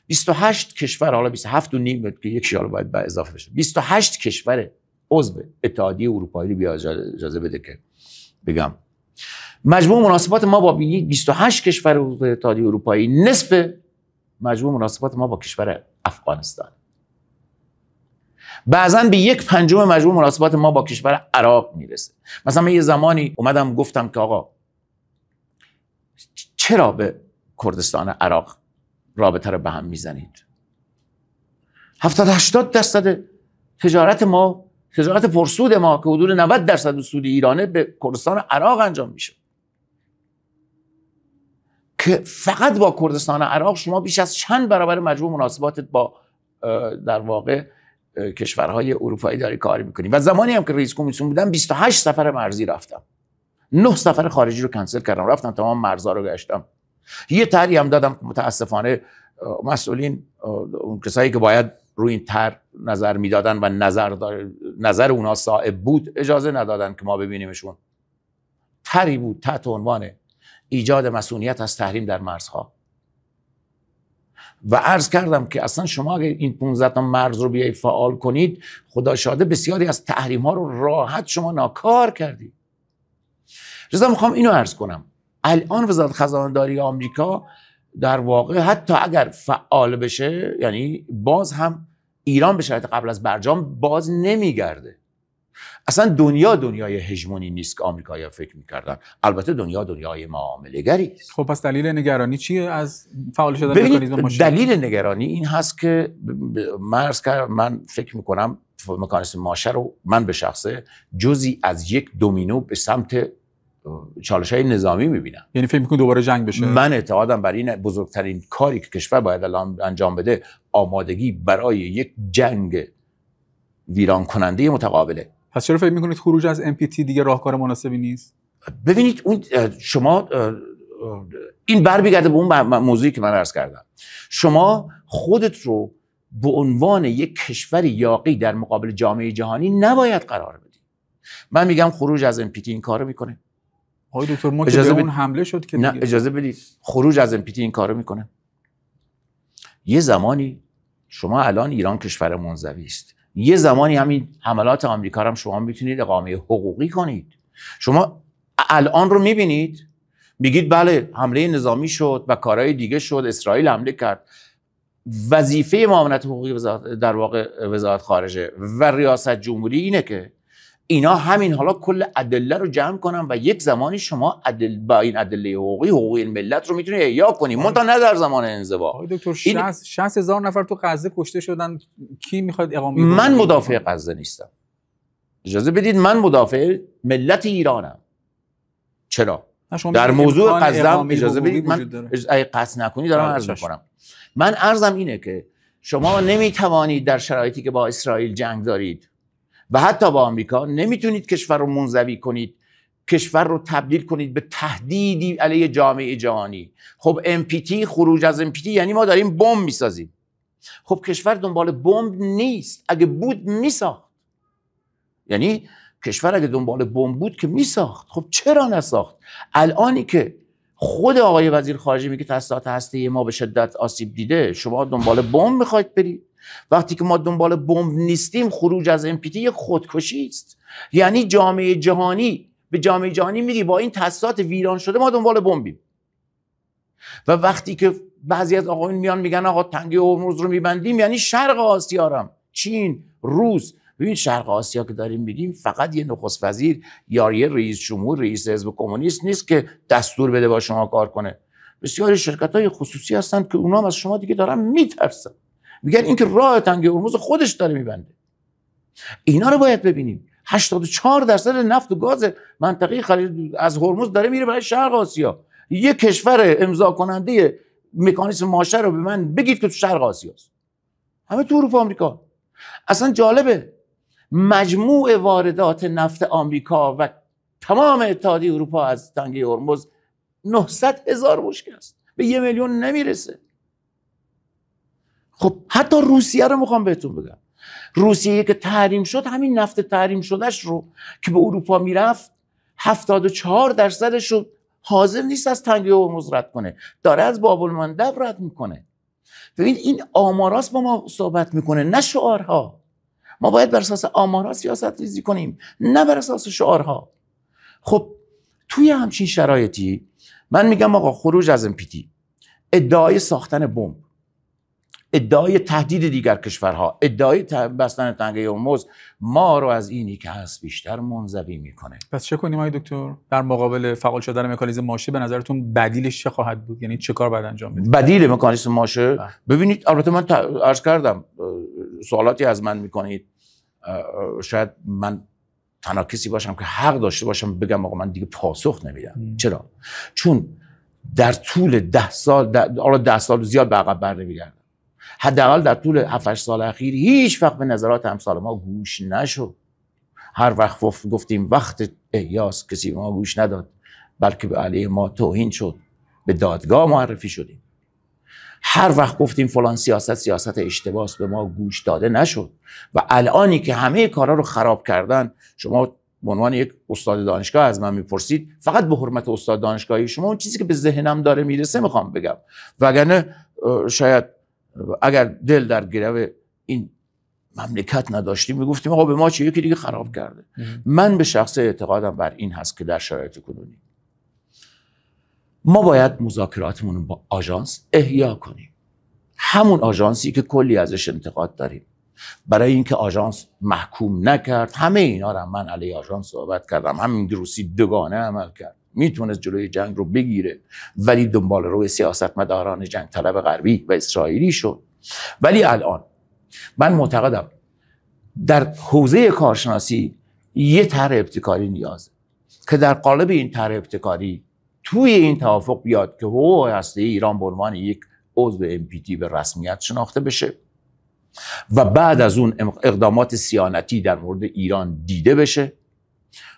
28 کشور، حالا 27 و نیم که یک شال باید اضافه بشه، 28 کشور عضو اتحادیه اروپایی رو بیا اجازه بده که بگم مجموع مناسبات ما با 28 کشور عضو اتحادیه اروپایی نصف مجموع مناسبات ما با کشور افغانستان، بعضن به 1/5 مجموع مناسبات ما با کشور عراق میرسه. مثلا من یه زمانی اومدم گفتم که آقا چرا به کردستان عراق رابطه رو به هم میزنید؟ 70-80% تجارت ما، تجارت پرسود ما که حدود 90% سود ایرانه به کردستان عراق انجام میشه، که فقط با کردستان عراق شما بیش از چند برابر مجموع مناسباتت با در واقع کشورهای اروپایی داری کار میکنی. و زمانی هم که رئیس کمیسیون بودم 28 سفر مرزی رفتم، 9 سفر خارجی رو کنسل کردم، رفتم تمام مرزها رو گشتم. یه طرحی هم دادم، متاسفانه مسئولین اون کسایی که باید روی این طرح نظر میدادن و نظر اونا صائب بود اجازه ندادن که ما ببینیمشون. طرحی بود تحت عنوان ایجاد مسئولیت از تحریم در مرزها و عرض کردم که اصلا شما اگر این 15 تا مرز رو بیایی فعال کنید، خدا شاهده بسیاری از تحریم ها رو راحت شما ناکار کردید. لذا میخوام اینو عرض کنم، الان وزارت خزانه داری آمریکا در واقع حتی اگر فعال بشه، یعنی باز هم ایران به شرایط قبل از برجام باز نمیگرده. اصلا دنیا دنیای هژمونی نیست که آمریکایی‌ها فکر می‌کردن. البته دنیا دنیای معامله‌گری است. خب پس دلیل نگرانی چیه از فعال شدن مکانیزم ماشه؟ دلیل نگرانی این هست که من فکر می‌کنم مکانیزم ماشه رو من به شخصه جزئی از یک دومینو به سمت چالش‌های نظامی می‌بینم. یعنی فکر می‌کنی دوباره جنگ بشه؟ من اعتقادم بر این بزرگترین کاری که کشور باید الان انجام بده آمادگی برای یک جنگ ویران کننده متقابله. پس چرا فکر می‌کنید خروج از NPT دیگه راهکار مناسبی نیست؟ ببینید اون شما این برمیگرده به اون موضوعی که من عرض کردم. شما خودت رو به عنوان یک کشور یاغی در مقابل جامعه جهانی نباید قرار بدی. من میگم خروج از NPT این کارو میکنه. آقای دکتر ما که به اون حمله شد که نه اجازه بدید. خروج از NPT این کارو میکنه. یه زمانی شما الان ایران کشور منزوی است. یه زمانی همین حملات آمریکا رو هم شما میتونید اقامه حقوقی کنید. شما الان رو میبینید میگید بله حمله نظامی شد و کارهای دیگه شد، اسرائیل حمله کرد. وظیفه معاونت حقوقی در واقع وزارت خارجه و ریاست جمهوری اینه که اینا همین حالا کل ادله رو جمع کنن و یک زمانی شما با این ادله حقوقی ملت رو میتونید احیا کنید، منتها نه در زمان انزوا. آقای دکتر 60,000 نفر تو غزه کشته شدن، کی میخواد اقامه؟ من مدافع غزه نیستم. اجازه بدید من مدافع ملت ایرانم. چرا؟ در موضوع غزه اجازه بدید من اگه قصد نکنید دارم عرض میکنم. من عرضم اینه که شما نمیتوانید در شرایطی که با اسرائیل جنگ دارید و حتی با آمریکا نمیتونید کشور رو منزوی کنید، کشور رو تبدیل کنید به تهدیدی علیه جامعه جهانی. خب NPT، خروج از NPT یعنی ما داریم بمب میسازیم. خب کشور دنبال بمب نیست، اگه بود میساخت. یعنی کشور اگه دنبال بمب بود که میساخت. خب چرا نساخت؟ الانی که خود آقای وزیر خارجه میگه تاسیسات هسته‌ای ما به شدت آسیب دیده، شما دنبال بمب میخواید برید؟ وقتی که ما دنبال بمب نیستیم، خروج از NPT یک خودکشی است. یعنی جامعه جهانی به جامعه جهانی میگی با این تاسیسات ویران شده ما دنبال بمبیم. و وقتی که بعضی از آقایون میان میگن آقا تنگه هرمز رو میبندیم، یعنی شرق آسیا رو، چین، روس. ببین شرق آسیا که داریم میگیم فقط یه نخست وزیر یا یه رئیس جمهور، رئیس حزب کمونیست نیست که دستور بده با شما کار کنه. بسیاری شرکت‌های خصوصی هستن که اونا هم از شما دیگه دارن میترسن، میگن این که راه تنگه هرمز خودش داره میبنده. اینا رو باید ببینیم. 84% نفت و گاز منطقه خلیج از هرمز داره میره برای شرق آسیا. یک کشور امضا کننده مکانیزم ماشه رو به من بگید که تو شرق آسیاست. همه تو اروپا، آمریکا. اصلا جالبه مجموع واردات نفت آمریکا و تمام اتحادیه اروپا از تنگه هرمز 900,000 بشکه است، به 1 میلیون نمیرسه. خب حتی روسیه رو میخوام بهتون بگم. روسیه که تحریم شد، همین نفت تحریم شدهش رو که به اروپا میرفت 74% رو حاضر نیست از تنگه هرمز رد کنه، داره از باب المندب رد میکنه. ببین این آماراست با ما صحبت میکنه، نه شعارها. ما باید بر اساس آمارها سیاست ریزی کنیم، نه بر اساس شعارها. خب توی همچین شرایطی من میگم آقا خروج از NPT، ادعای ساختن بمب، ادعای تهدید دیگر کشورها، ادعای بستن تنگه هرمز ما رو از اینی که هست بیشتر منزوی میکنه. پس چه کنیم آقای دکتر در مقابل فعال شدن مکانیزم ماشه؟ به نظرتون بدیلش چه خواهد بود؟ یعنی چه کار باید انجام بدیم؟ بدیل مکانیزم ماشه ببینید، البته من عرض کردم سوالاتی از من میکنید، شاید من تنها کسی باشم که حق داشته باشم بگم آقا من دیگه پاسخ نمیدم. چرا؟ چون در طول 10 سال، 10 سال زیاد به عقب برنمیگردم، حداقل در طول 7-8 سال اخیر هیچ وقت به نظرات امثال ما گوش نشد. هر وقت گفتیم وقت احیاس، کسی به ما گوش نداد، بلکه به علیه ما توهین شد، به دادگاه معرفی شدیم. هر وقت گفتیم فلان سیاست اشتباهه، به ما گوش داده نشد. و الانی که همه کارا رو خراب کردن، شما به عنوان یک استاد دانشگاه از من میپرسید، فقط به حرمت استاد دانشگاهی شما اون چیزی که به ذهنم داره میرسه میخوام بگم، وگرنه شاید اگر دل در گرو این مملکت نداشتیم میگفتیم آقا به ما چه یکی دیگه خراب کرده. من به شخص اعتقادم بر این هست که در شرایط کنونی ما باید مذاکراتمون با آژانس احیا کنیم، همون آژانسی که کلی ازش انتقاد داریم. برای اینکه آژانس محکوم نکرد. همه اینا رو من علیه آژانس صحبت کردم. همین روسی دوگانه عمل کرد، میتونست جلوی جنگ رو بگیره ولی دنبال روی سیاستمداران جنگ طلب غربی و اسرائیلی شد. ولی الان من معتقدم در حوزه کارشناسی یه طرح ابتکاری نیازه که در قالب این طرح ابتکاری توی این توافق بیاد که حقوق هسته‌ای ایران به عنوان یک عضو NPT به رسمیت شناخته بشه و بعد از اون اقدامات صیانتی در مورد ایران دیده بشه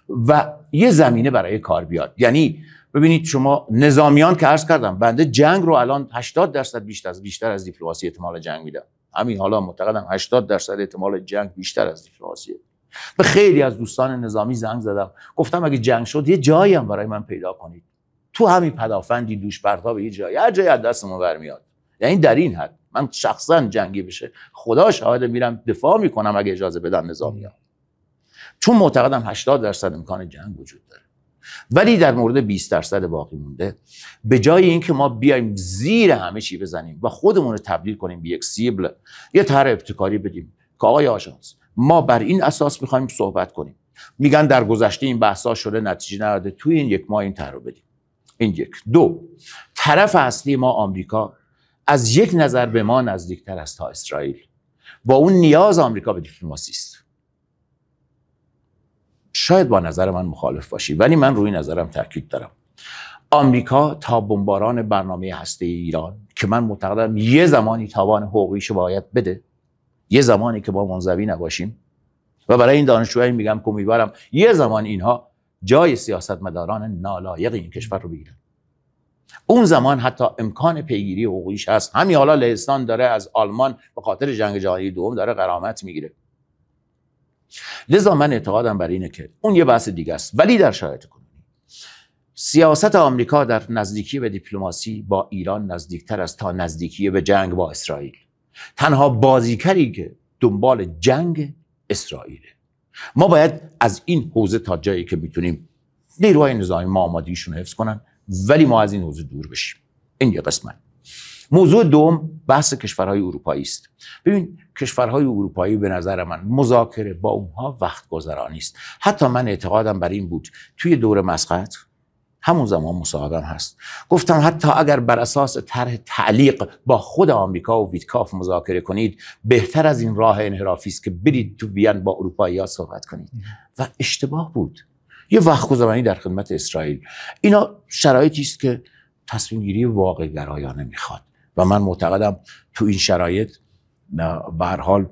و یه زمینه برای کار بیاد. یعنی ببینید شما نظامیان که عرض کردم بنده جنگ رو الان 80% بیشتر از دیپلماسی احتمال جنگ میدم. همین حالا معتقدم 80% احتمال جنگ بیشتر از دیپلماسیه. به خیلی از دوستان نظامی زنگ زدم، گفتم اگه جنگ شد یه جایی هم برای من پیدا کنید، تو همین پدافندی دوش پرتاب یه جایی، هر جایی از دستمون برمیاد. یعنی در این حد من شخصا جنگی بشه خدا شاهد میرم دفاع میکنم اگه اجازه بدن نظامیان، چون معتقدم 80% امکان جنگ وجود داره. ولی در مورد 20% باقی مونده، به جای اینکه ما بیایم زیر همه چی بزنیم و خودمون رو تبدیل کنیم به یک سیبل، یه طرح ابتکاری بدیم که آقای آژانس ما بر این اساس میخوایم صحبت کنیم، میگن در گذشته این بحثا شده نتیجه نداده، توی این یک ماه این طرح رو بدیم. این یک. دو، طرف اصلی ما آمریکا از یک نظر به ما نزدیکتر است تا اسرائیل. با اون نیاز آمریکا به دیپلماسی است. شاید با نظر من مخالف باشی ولی من روی نظرم تاکید دارم. آمریکا تا بمباران برنامه هسته ایران که من معتقدم یه زمانی تاوان حقوقیشو باید بده، یه زمانی که ما منزوی نباشیم و برای این دانشجویان میگم که امیدوارم یه زمان اینها جای سیاستمداران نالایق این کشور رو بگیرن. اون زمان حتی امکان پیگیری حقوقیش هست. همین حالا لهستان داره از آلمان به خاطر جنگ جهانی دوم داره غرامت میگیره. لذا من اعتقادم بر اینه که اون یه بحث دیگه است. ولی در شرایط کنونی سیاست آمریکا در نزدیکی به دیپلماسی با ایران نزدیکتر است تا نزدیکی به جنگ با اسرائیل. تنها بازیگری که دنبال جنگ اسرائیله. ما باید از این حوزه تا جایی که میتونیم نیروهای نظامی ما آمادگیشون حفظ کنن ولی ما از این حوزه دور بشیم. این یه قسمت. موضوع دوم بحث کشورهای اروپایی است. ببین کشورهای اروپایی به نظر من مذاکره با اونها وقت گذرانی است. حتی من اعتقادم بر این بود توی دور مسقط همون زمان مصاحبم هست، گفتم حتی اگر بر اساس طرح تعلیق با خود آمریکا و ویتکاف مذاکره کنید بهتر از این راه انحرافی است که برید تو وین با اروپایی‌ها صحبت کنید. و اشتباه بود. یه وقت گذرانی در خدمت اسرائیل. اینا شرایطی است که تصمیم گیری واقع گرایانه میخواد و من معتقدم تو این شرایط به هر حال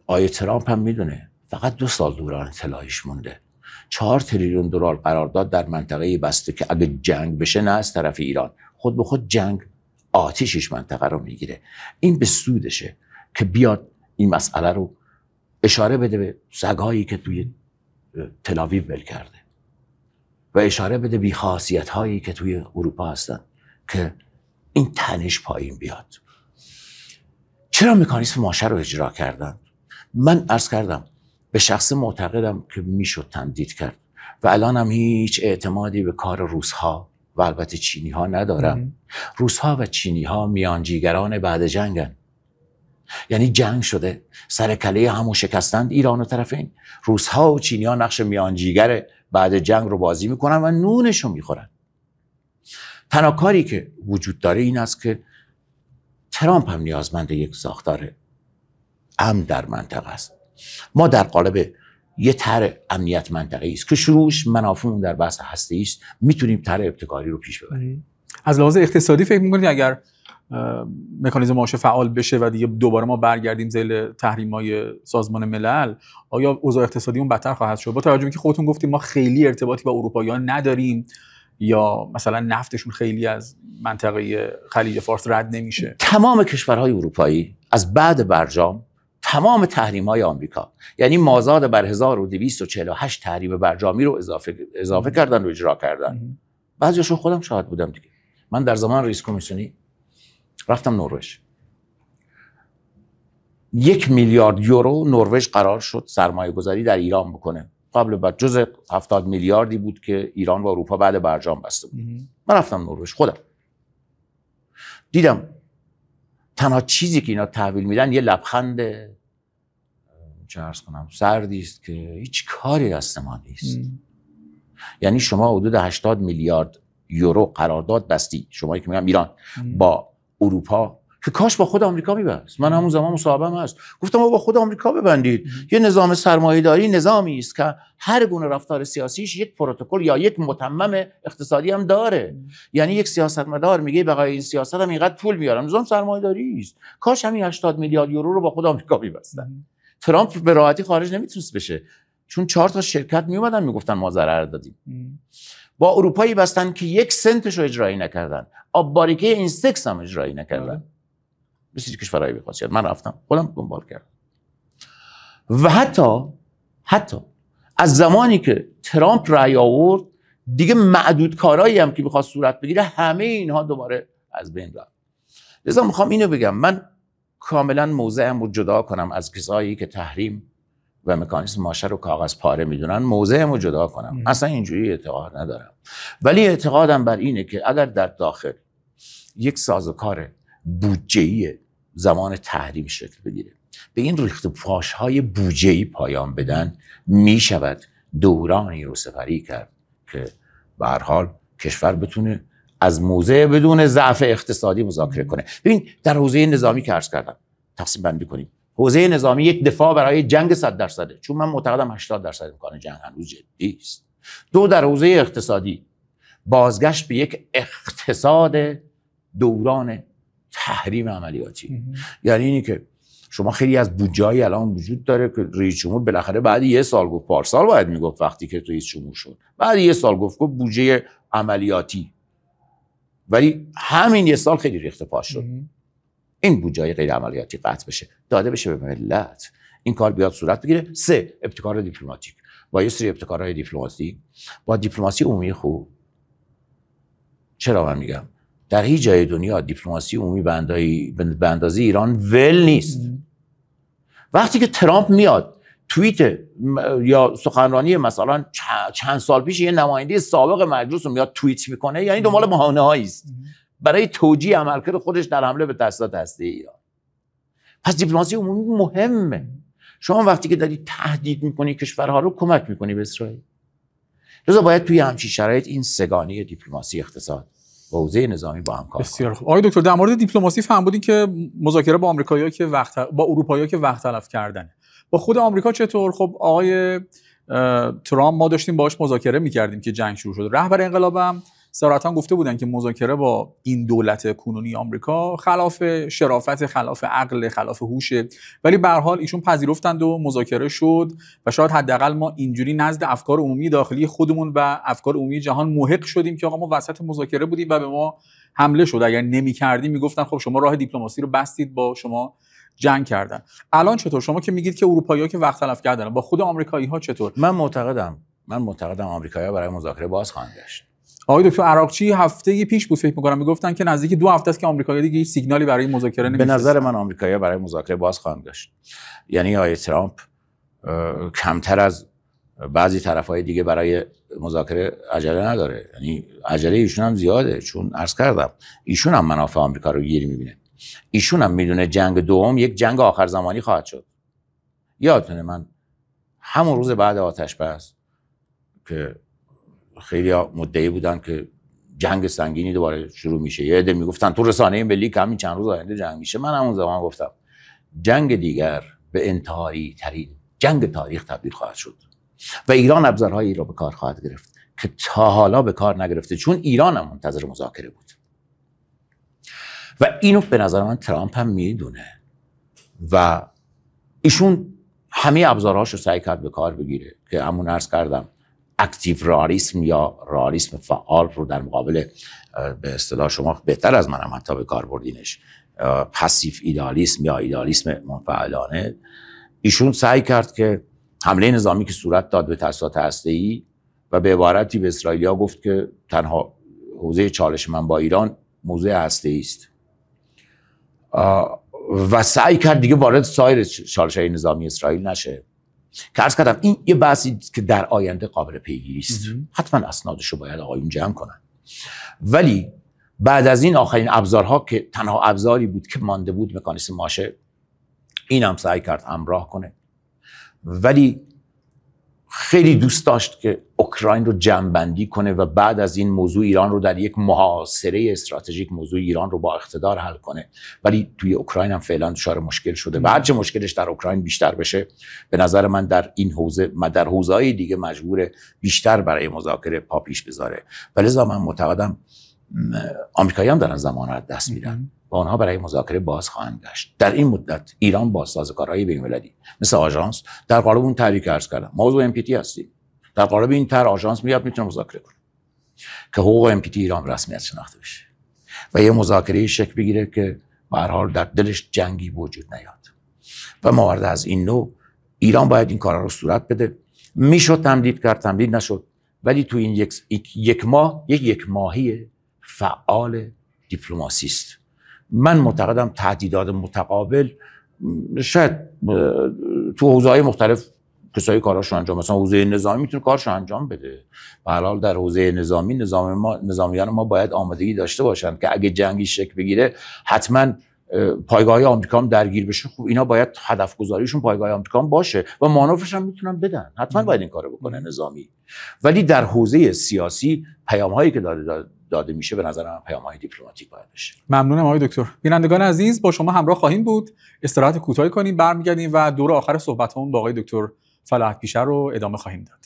آقای ترامپ هم میدونه فقط 2 سال دوران طلاییش مونده. 4 تریلیون دلار قرارداد در منطقه بسته که اگه جنگ بشه نه از طرف ایران، خود به خود جنگ آتیشش منطقه رو میگیره. این به سودشه که بیاد این مسئله رو اشاره بده به سگایی که توی تل‌آویو ول کرده و اشاره بده بی‌خاصیت هایی که توی اروپا هستن که این تنش پایین بیاد. چرا مکانیزم ماشه رو اجرا کردن؟ من عرض کردم به شخص معتقدم که میشد تمدید کرد و الان هم هیچ اعتمادی به کار روس‌ها و البته چینی‌ها ندارم. روس‌ها و چینی‌ها میانجیگران بعد جنگن. یعنی جنگ شده، سر کله همو شکستند ایران و طرفین. روس‌ها و چینی‌ها نقش میانجیگر بعد جنگ رو بازی میکنن و نونشو میخورن. تنها کاری که وجود داره این است که ترامپ هم نیازمند یک ساختار امن در منطقه است. ما در قالب یه طرح امنیت منطقه‌ای است که شروعش منافعمون در بحث هسته‌ای است، میتونیم طرح ابتکاری رو پیش ببریم. از لحاظ اقتصادی فکر می‌کنید اگر مکانیزم ماشه فعال بشه و دیگه دوباره ما برگردیم ذیل تحریم‌های سازمان ملل، آیا اوضاع اقتصادیمون بدتر خواهد شد؟ با توجه به اینکه خودتون گفتیم ما خیلی ارتباطی با اروپاییان نداریم یا مثلا نفتشون خیلی از منطقه خلیج فارس رد نمیشه. تمام کشورهای اروپایی از بعد برجام تمام تحریم‌های آمریکا، یعنی مازاد بر 1248 تحریم برجامی رو اضافه کردن و اجرا کردن. بعضیاشو خودم شاهد بودم دیگه. من در زمان رئیس کمیسیونی رفتم نروژ. 1 میلیارد یورو نروژ قرار شد سرمایه گذاری در ایران بکنه. قبل بعد جزء 70 میلیاردی بود که ایران و اروپا بعد برجام بسته بود. من رفتم نروژ خودم. دیدم تنها چیزی که اینا تحویل میدن یه لبخند چه عرض کنم سردی است که هیچ کاری دست ما نیست. یعنی شما حدود 80 میلیارد یورو قرارداد بستی، شما که میگم ایران با اروپا، که کاش با خود آمریکا میبست. من همون زمان مصاحبه‌ام هست گفتم با خود آمریکا ببندید. یه نظام سرمایه‌داری نظامی است که هر گونه رفتار سیاسیش یک پروتکل یا یک متمم اقتصادی هم داره. یعنی یک سیاستمدار میگه بقای این سیاست هم اینقدر پول میارم، نظام سرمایه‌داری است. کاش همین 80 میلیارد یورو رو با خود آمریکا میبستن. ترامپ به راحتی خارج نمیتونست بشه، چون 4 تا شرکت میومدن میگفتن ما ضرر دادیم. با اروپایی بستن که 1 سنتش رو اجرایی نکردن، آب باریکه اینستکس هم اجرایی نکردن. مثل کشورهای بی‌خاصیت. من رفتم خودم دنبال کردم و حتی از زمانی که ترامپ رأی آورد دیگه معدود کارهایی هم که می‌خواست صورت بگیره همه اینها دوباره از بین رفت. لذا میخوام اینو بگم، من کاملا موضعم رو جدا کنم از کسایی که تحریم و مکانیسم ماشه رو کاغذ پاره میدونن، موضعم رو جدا کنم. اصلا اینجوری اعتقاد ندارم، ولی اعتقادم بر اینه که اگر در داخل یک سازوکار بودجه‌ای زمان تحریم شکل بگیره، به این ریخت و پاش‌های بودجه‌ای پایان بدن، میشود دورانی رو سپری کرد که به هر حال کشور بتونه از موضع بدون ضعف اقتصادی مذاکره کنه. ببین در حوزه نظامی که عرض کردم تقسیم بندی کنیم، حوزه نظامی یک دفاع برای جنگ 100%، چون من معتقدم 80% امکان جنگ هنوز جدی است. 2 در حوزه اقتصادی، بازگشت به یک اقتصاد دوران تحریم عملیاتی. یعنی اینی که شما خیلی از بودجه‌ای الان وجود داره که رئیس جمهور بالاخره بعد 1 سال گفت، پارسال باید میگفت وقتی که رئیس جمهور شد، بعد 1 سال گفت بودجه عملیاتی، ولی همین 1 سال خیلی ریخته پاش شد. این بودجه غیر عملیاتی قطع بشه، داده بشه به ملت، این کار بیاد صورت بگیره. 3 ابتکار دیپلماتیک، با یه سری ابتکارهای دیپلماتیک، با دیپلماسی عمومی خوب. چرا من میگم در هیچ جای دنیا دیپلماسی عمومی به اندازه ایران ول نیست. وقتی که ترامپ میاد توییت یا سخنرانی مثلا چند سال پیش یه نماینده سابق مجلس رو میاد توییت میکنه، یعنی دنبال بهانه‌هایی است برای توجیه عملکرد خودش در حمله به تأسیسات هسته‌ای ایران. پس دیپلماسی عمومی مهمه. شما وقتی که داری تهدید میکنی کشورها رو، کمک میکنی به اسرائیل. لذا باید توی همچین شرایط این سگانه دیپلماسی، اقتصاد و حوزه نظامی با هم کار. بسیار خوب. آقای دکتر در مورد دیپلماسی فهم بودین که مذاکره با آمریکایی‌ها که با اروپایی‌ها که وقت تلف کردن، با خود آمریکا چطور؟ خب آقای ترامپ ما داشتیم باهاش مذاکره می‌کردیم که جنگ شروع شد. رهبر انقلابم صراحتاً گفته بودن که مذاکره با این دولت کنونی آمریکا خلاف شرافت، خلاف عقل، خلاف هوش، ولی به هر حال ایشون پذیرفتند و مذاکره شد و شاید حداقل ما اینجوری نزد افکار عمومی داخلی خودمون و افکار عمومی جهان محق شدیم که آقا ما وسط مذاکره بودیم و به ما حمله شد. اگر نمی‌کردیم میگفتن خب شما راه دیپلماسی رو بستید، با شما جنگ کردن. الان چطور؟ شما که میگید که اروپایی‌ها که وقت تلف کردن، با خود آمریکایی‌ها چطور؟ من معتقدم آمریکایی‌ها برای مذاکره باز خواهند گشت. آقای دکتر عراقچی هفته پیش بود فکر می‌کنم میگفتن که نزدیک 2 هفته است که آمریکایی‌ها دیگه هیچ سیگنالی برای مذاکره نمی‌فرستن. به نظر من آمریکایی‌ها برای مذاکره باز خواهند گشت. یعنی آقای ترامپ کمتر از بعضی طرف‌های دیگه برای مذاکره عجله نداره. یعنی عجله ایشون هم زیاده، چون عرض کردم ایشون هم منافع آمریکا رو گیر می‌بینه. ایشون هم میدونه جنگ دوم یک جنگ آخر زمانی خواهد شد. یادتونه من همون روز بعد آتش بس که خیلی مدعی بودن که جنگ سنگینی دوباره شروع میشه، یه عده میگفتن تو رسانه ملی که همین چند روز آینده جنگ میشه، من همون زمان گفتم جنگ دیگر به انتحاری ترین جنگ تاریخ تبدیل خواهد شد و ایران ابزارهایی را به کار خواهد گرفت که تا حالا به کار نگرفته، چون ایران هم منتظر مذاکره بود و اینو به نظر من ترامپ هم میدونه و ایشون همه ابزارهاشو سعی کرد به کار بگیره که همون عرض کردم اکتیو رالیسم یا رالیسم فعال رو در مقابل به اصطلاح شما بهتر از منم حتی به کار بردینش پاسیو ایدالیسم یا ایدالیسم منفعلانه. ایشون سعی کرد که حمله نظامی که صورت داد به تأسیسات هسته‌ای و به عبارتی به اسرائیلیا گفت که تنها حوزه چالش من با ایران موضوع هسته‌ای است و سعی کرد دیگه وارد سایر چالش‌های نظامی اسرائیل نشه. که عرض کردم این یه بحثی که در آینده قابل پیگیری است، حتما اسنادش رو باید آقایون جمع کنن، ولی بعد از این آخرین ابزارها که تنها ابزاری بود که مانده بود مکانیزم ماشه، این هم سعی کرد همراه کنه، ولی خیلی دوست داشت که اوکراین رو جمع‌بندی کنه و بعد از این موضوع ایران رو در یک محاصره استراتژیک موضوع ایران رو با اقتدار حل کنه. ولی توی اوکراین هم فعلا دچار مشکل شده و هرچه مشکلش در اوکراین بیشتر بشه، به نظر من در این حوزه در حوزه‌های دیگه مجبور بیشتر برای مذاکره پا پیش بذاره. ولذا من معتقدم آمریکایی‌ها هم دارن زمان رو دست میدن و آنها برای مذاکره باز خواهند گشت. در این مدت ایران با سازوکارهای بین‌المللی مثل آژانس در قالب اون طرحی که عرض کردم، موضوع ام پی تی هستیم، در قالب این طرح آژانس میاد میتونه مذاکره کنه که حقوق ام پی تی ایران رسمیت شناخته بشه و یه مذاکره شکل بگیره که به هر حال در دلش جنگی وجود نیاد. و موارد از این نوع ایران باید این کارا رو صورت بده. میشد تمدید کرد، تمدید نشد، ولی تو این یک ماه یک ماهی فعال دیپلماسی است. من معتقدم تهدیدات متقابل شاید تو حوزه‌های مختلف کسایی کاراشو انجام، مثلا حوزه نظامی میتونه کارشو انجام بده. به هر حال در حوزه نظامیان ما باید آمادگی داشته باشن که اگه جنگی شکل بگیره حتما پایگاه‌های آمریکا هم درگیر بشه. خب اینا باید هدف گذاریشون پایگاه آمریکا هم باشه و مانورش هم میتونن بدن، حتما باید این کارو بکنه نظامی. ولی در حوزه سیاسی پیام‌هایی که داده میشه به نظر من پیام‌های دیپلماتیک باید بشه. ممنونم آقای دکتر. بینندگان عزیز، با شما همراه خواهیم بود. استراحت کوتاهی کنیم، برمیگردیم و دور آخر صحبتمون با آقای دکتر فلاحت پیشه رو ادامه خواهیم داد.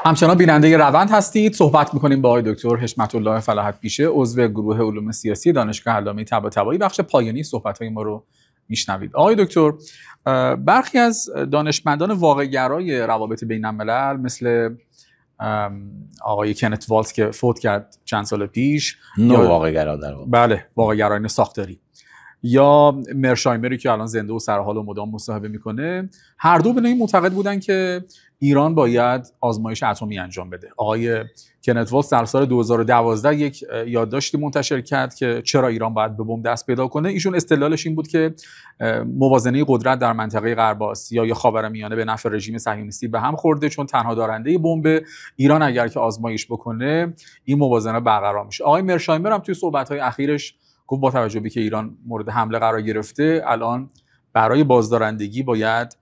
همچنان بیننده روند هستید. صحبت می‌کنیم با آقای دکتر حشمت الله فلاحت پیشه، عضو گروه علوم سیاسی دانشگاه علامه طباطبایی. بخش پایانی صحبت‌های ما رو میشنوید. آقای دکتر، برخی از دانشمندان واقع‌گرای روابط بین‌الملل مثل آقای کنت والز که فوت کرد چند سال پیش، واقع‌گرا در واقع، بله، واقع‌گرایان ساختاری، یا مرشایمری که الان زنده و سرحال و مدام مصاحبه میکنه، هر دو به نوعی معتقد بودن که ایران باید آزمایش اتمی انجام بده. آقای کنت والز در سال 2012 یک یادداشتی منتشر کرد که چرا ایران باید به بمب دست پیدا کنه. ایشون استدلالش این بود که موازنه قدرت در منطقه غرب آسیا یا خاورمیانه به نفع رژیم صهیونیستی به هم خورده، چون تنها دارنده بمب ایران اگر که آزمایش بکنه این موازنه برقرار میشه. آقای مرشایمر هم توی صحبت‌های اخیرش گفت با توجه به که ایران مورد حمله قرار گرفته، الان برای بازدارندگی باید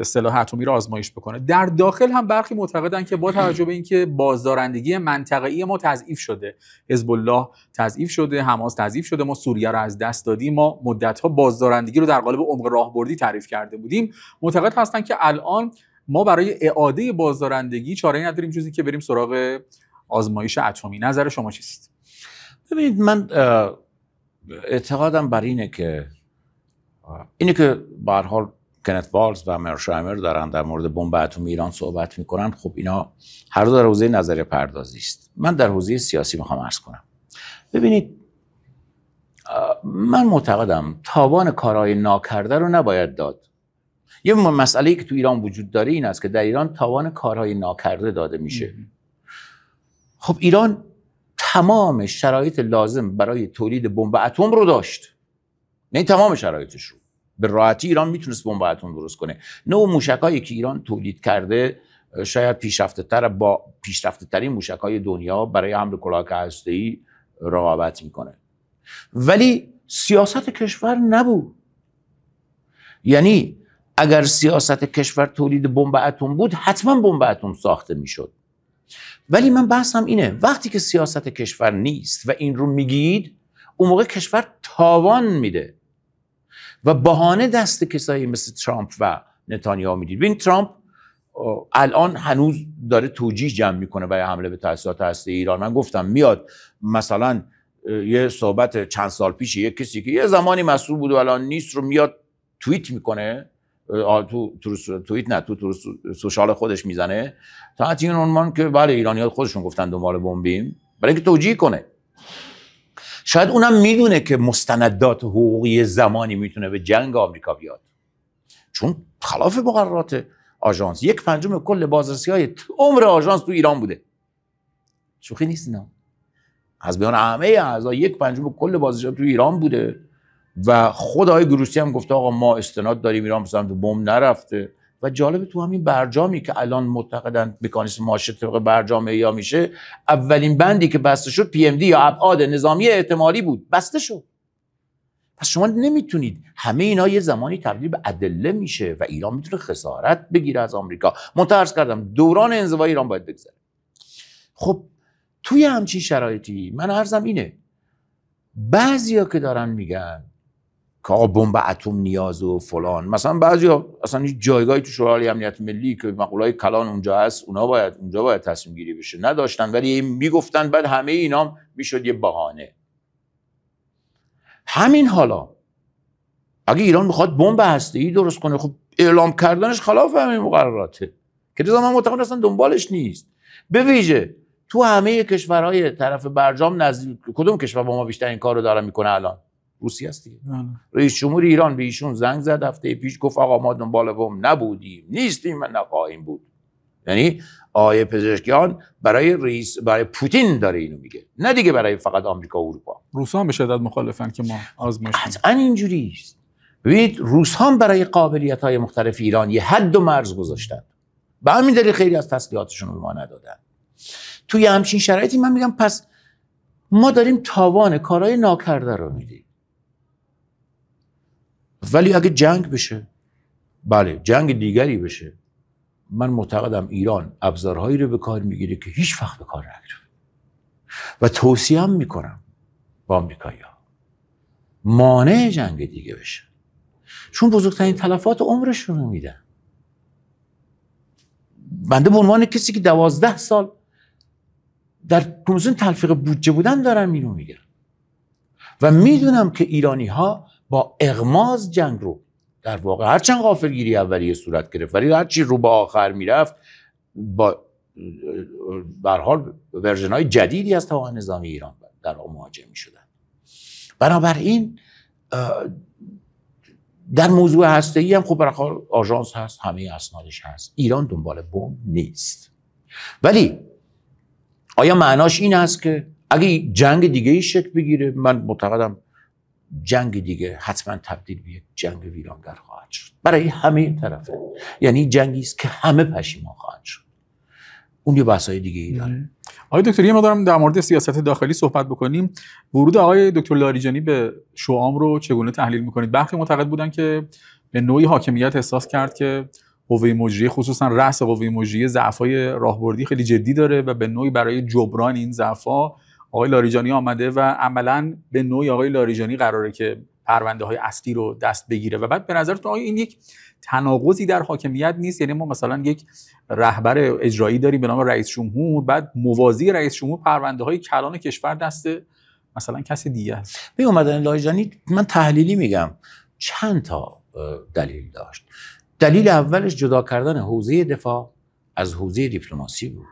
سلاح اتمی را آزمایش بکنه. در داخل هم برخی معتقدن که با توجه به اینکه بازدارندگی منطقه‌ای ما تضعیف شده، حزب الله تضعیف شده، حماس تضعیف شده، ما سوریه را از دست دادیم، ما مدت‌ها بازدارندگی رو در قالب عمق راهبردی تعریف کرده بودیم، معتقد هستن که الان ما برای اعاده بازدارندگی چاره‌ای نداریم جز اینکه بریم سراغ آزمایش اتمی. نظر شما چیست؟ ببینید، من اعتقادم بر اینه که به هر حال کنت والز و مرشایمر دارن در مورد بمب اتمی ایران صحبت میکنن. خب اینا هر دو در حوزه نظریه پردازی است. من در حوزه سیاسی میخوام عرض کنم. ببینید، من معتقدم تاوان کارهای ناکرده رو نباید داد. یه مسئله‌ای که تو ایران وجود داره این است که در ایران تاوان کارهای ناکرده داده میشه. خب ایران تمام شرایط لازم برای تولید بمب اتم رو داشت. نه تمام شرایطش رو. به راحتی ایران میتونست بمب اتم درست کنه. نوع موشکایی که ایران تولید کرده شاید پیشرفته ترین موشکای دنیا برای حمل کلاهک هسته‌ای رقابت میکنه. ولی سیاست کشور نبود. یعنی اگر سیاست کشور تولید بمب اتم بود حتما بمب اتم ساخته میشد. ولی من بحثم اینه، وقتی که سیاست کشور نیست و این رو میگید، اون موقع کشور تاوان میده و بهانه دست کسایی مثل ترامپ و نتانیاهو میدید. ببین ترامپ الان هنوز داره توجیه جمع میکنه برای حمله به تأسیسات هسته ایران. من گفتم میاد مثلا یه صحبت چند سال پیش یک کسی که یه زمانی مسئول بود و الان نیست رو میاد توییت میکنه، تو سوشال خودش میزنه تحت این عنوان که بله ایرانی‌ها خودشون گفتن دنبال بمبیم، برای اینکه توجیه کنه. شاید اونم میدونه که مستندات حقوقی زمانی میتونه به جنگ آمریکا بیاد، چون خلاف مقررات آژانس 1/5 کل بازرسی‌های عمر آژانس تو ایران بوده. شوخی نیست اینا. از میان همه اعضا 1/5 کل بازرسی‌ها تو ایران بوده و خود آقای گروسی هم گفته آقا ما استناد داریم، ایران مثلا تو بمب نرفته و جالب تو همین برجامی که الان معتقدن مکانیسم ماشه طبق برجام احیا میشه، اولین بندی که بسته شد پی ام دی یا ابعاد نظامی احتمالی بود، بسته شد. پس شما نمیتونید، همه اینا یه زمانی تبدیل به ادله میشه و ایران میتونه خسارت بگیره از آمریکا. منتهرز کردم دوران انزوای ایران باید بگذره. خب توی همچین شرایطی من عرضم اینه، بعضیا که دارن میگن که آقا بمب اتم نیاز و فلان، مثلا بعضیا اصلا هیچ جایگاهی تو شورای امنیت ملی که مقولای کلان اونجا هست، اونجا باید تصمیم گیری بشه، نداشتن، ولی میگفتن بعد همه اینا میشد یه بهانه. همین حالا اگه ایران میخواد بمب هسته‌ای درست کنه، خب اعلام کردنش خلاف همین مقرراته که رضا من معتقد اصلا دنبالش نیست. به ویژه تو همه کشورهای طرف برجام نزدیک، کدوم کشور با ما بیشتر این کارو داره میکنه الان؟ روسیه است دیگه. رئیس جمهور ایران به ایشون زنگ زد هفته پیش، گفت آقا ما دنبال بمب نبودیم، نیستیم و نخواهیم بود. یعنی آقای پزشکیان برای پوتین داره اینو میگه، نه دیگه برای فقط آمریکا و اروپا. روس‌ها هم به شدت مخالفن که ما آزمایش کنیم. قطعاً اینجوری است. ببینید روس‌ها برای قابلیت‌های مختلف ایران یه حد و مرز گذاشتن، به همین دلیل خیلی از تسلیحاتشون رو به ما ندادن. توی همچین شرایطی من میگم پس ما داریم تاوان کارهای ناکرده رو میدیم. ولی اگه جنگ بشه، بله جنگ دیگری بشه، من معتقدم ایران ابزارهایی رو به کار میگیره که هیچ وقت به کار نگرفت و توصیه هم میکنم با آمریکایی‌ها مانع جنگ دیگه بشه، چون بزرگترین تلفات عمرشون رو میدن. بنده به عنوان کسی که 12 سال در کمیسیون تلفیق بودجه بودن دارم اینو میگم و میدونم که ایرانی ها با اغماض جنگ رو در واقع هرچند غافلگیری اولیه صورت گرفت، ولی هرچی رو به آخر میرفت با به هر حال ورژن های جدیدی از توان نظامی ایران در مواجه میشدن. بنابراین در موضوع هسته‌ای هم خب برای آژانس هست، همه اسنادش هست، ایران دنبال بمب نیست. ولی آیا معناش این است که اگه جنگ دیگه ای شکل بگیره، من معتقدم جنگ دیگه حتما تبدیل به یک جنگ ویرانگر خواهد شد برای همه طرفه، یعنی جنگی است که همه پشیمان خواهند شد. اون یه بحثای دیگه ای داره. آقای دکتر یه مقدارم در مورد سیاست داخلی صحبت بکنیم. ورود آقای دکتر لاریجانی به شوام رو چگونه تحلیل میکنید؟ برخی معتقد بودن که به نوعی حاکمیت احساس کرد که قوه مجریه، خصوصا رأس قوه مجریه، ضعف‌های راهبردی خیلی جدی داره و به نوعی برای جبران این ضعف‌ها آقای لاریجانی آمده و عملاً به نوعی آقای لاریجانی قراره که پرونده‌های اصلی رو دست بگیره. و بعد به نظرتون آیا این یک تناقضی در حاکمیت نیست؟ یعنی ما مثلا یک رهبر اجرایی داریم به نام رئیس جمهور، بعد موازی رئیس جمهور پرونده‌های کلان کشور دست مثلا کسی دیگه است. به اومدن لاریجانی من تحلیلی میگم چند تا دلیل داشت. دلیل اولش جدا کردن حوزه دفاع از حوزه دیپلماسی بود.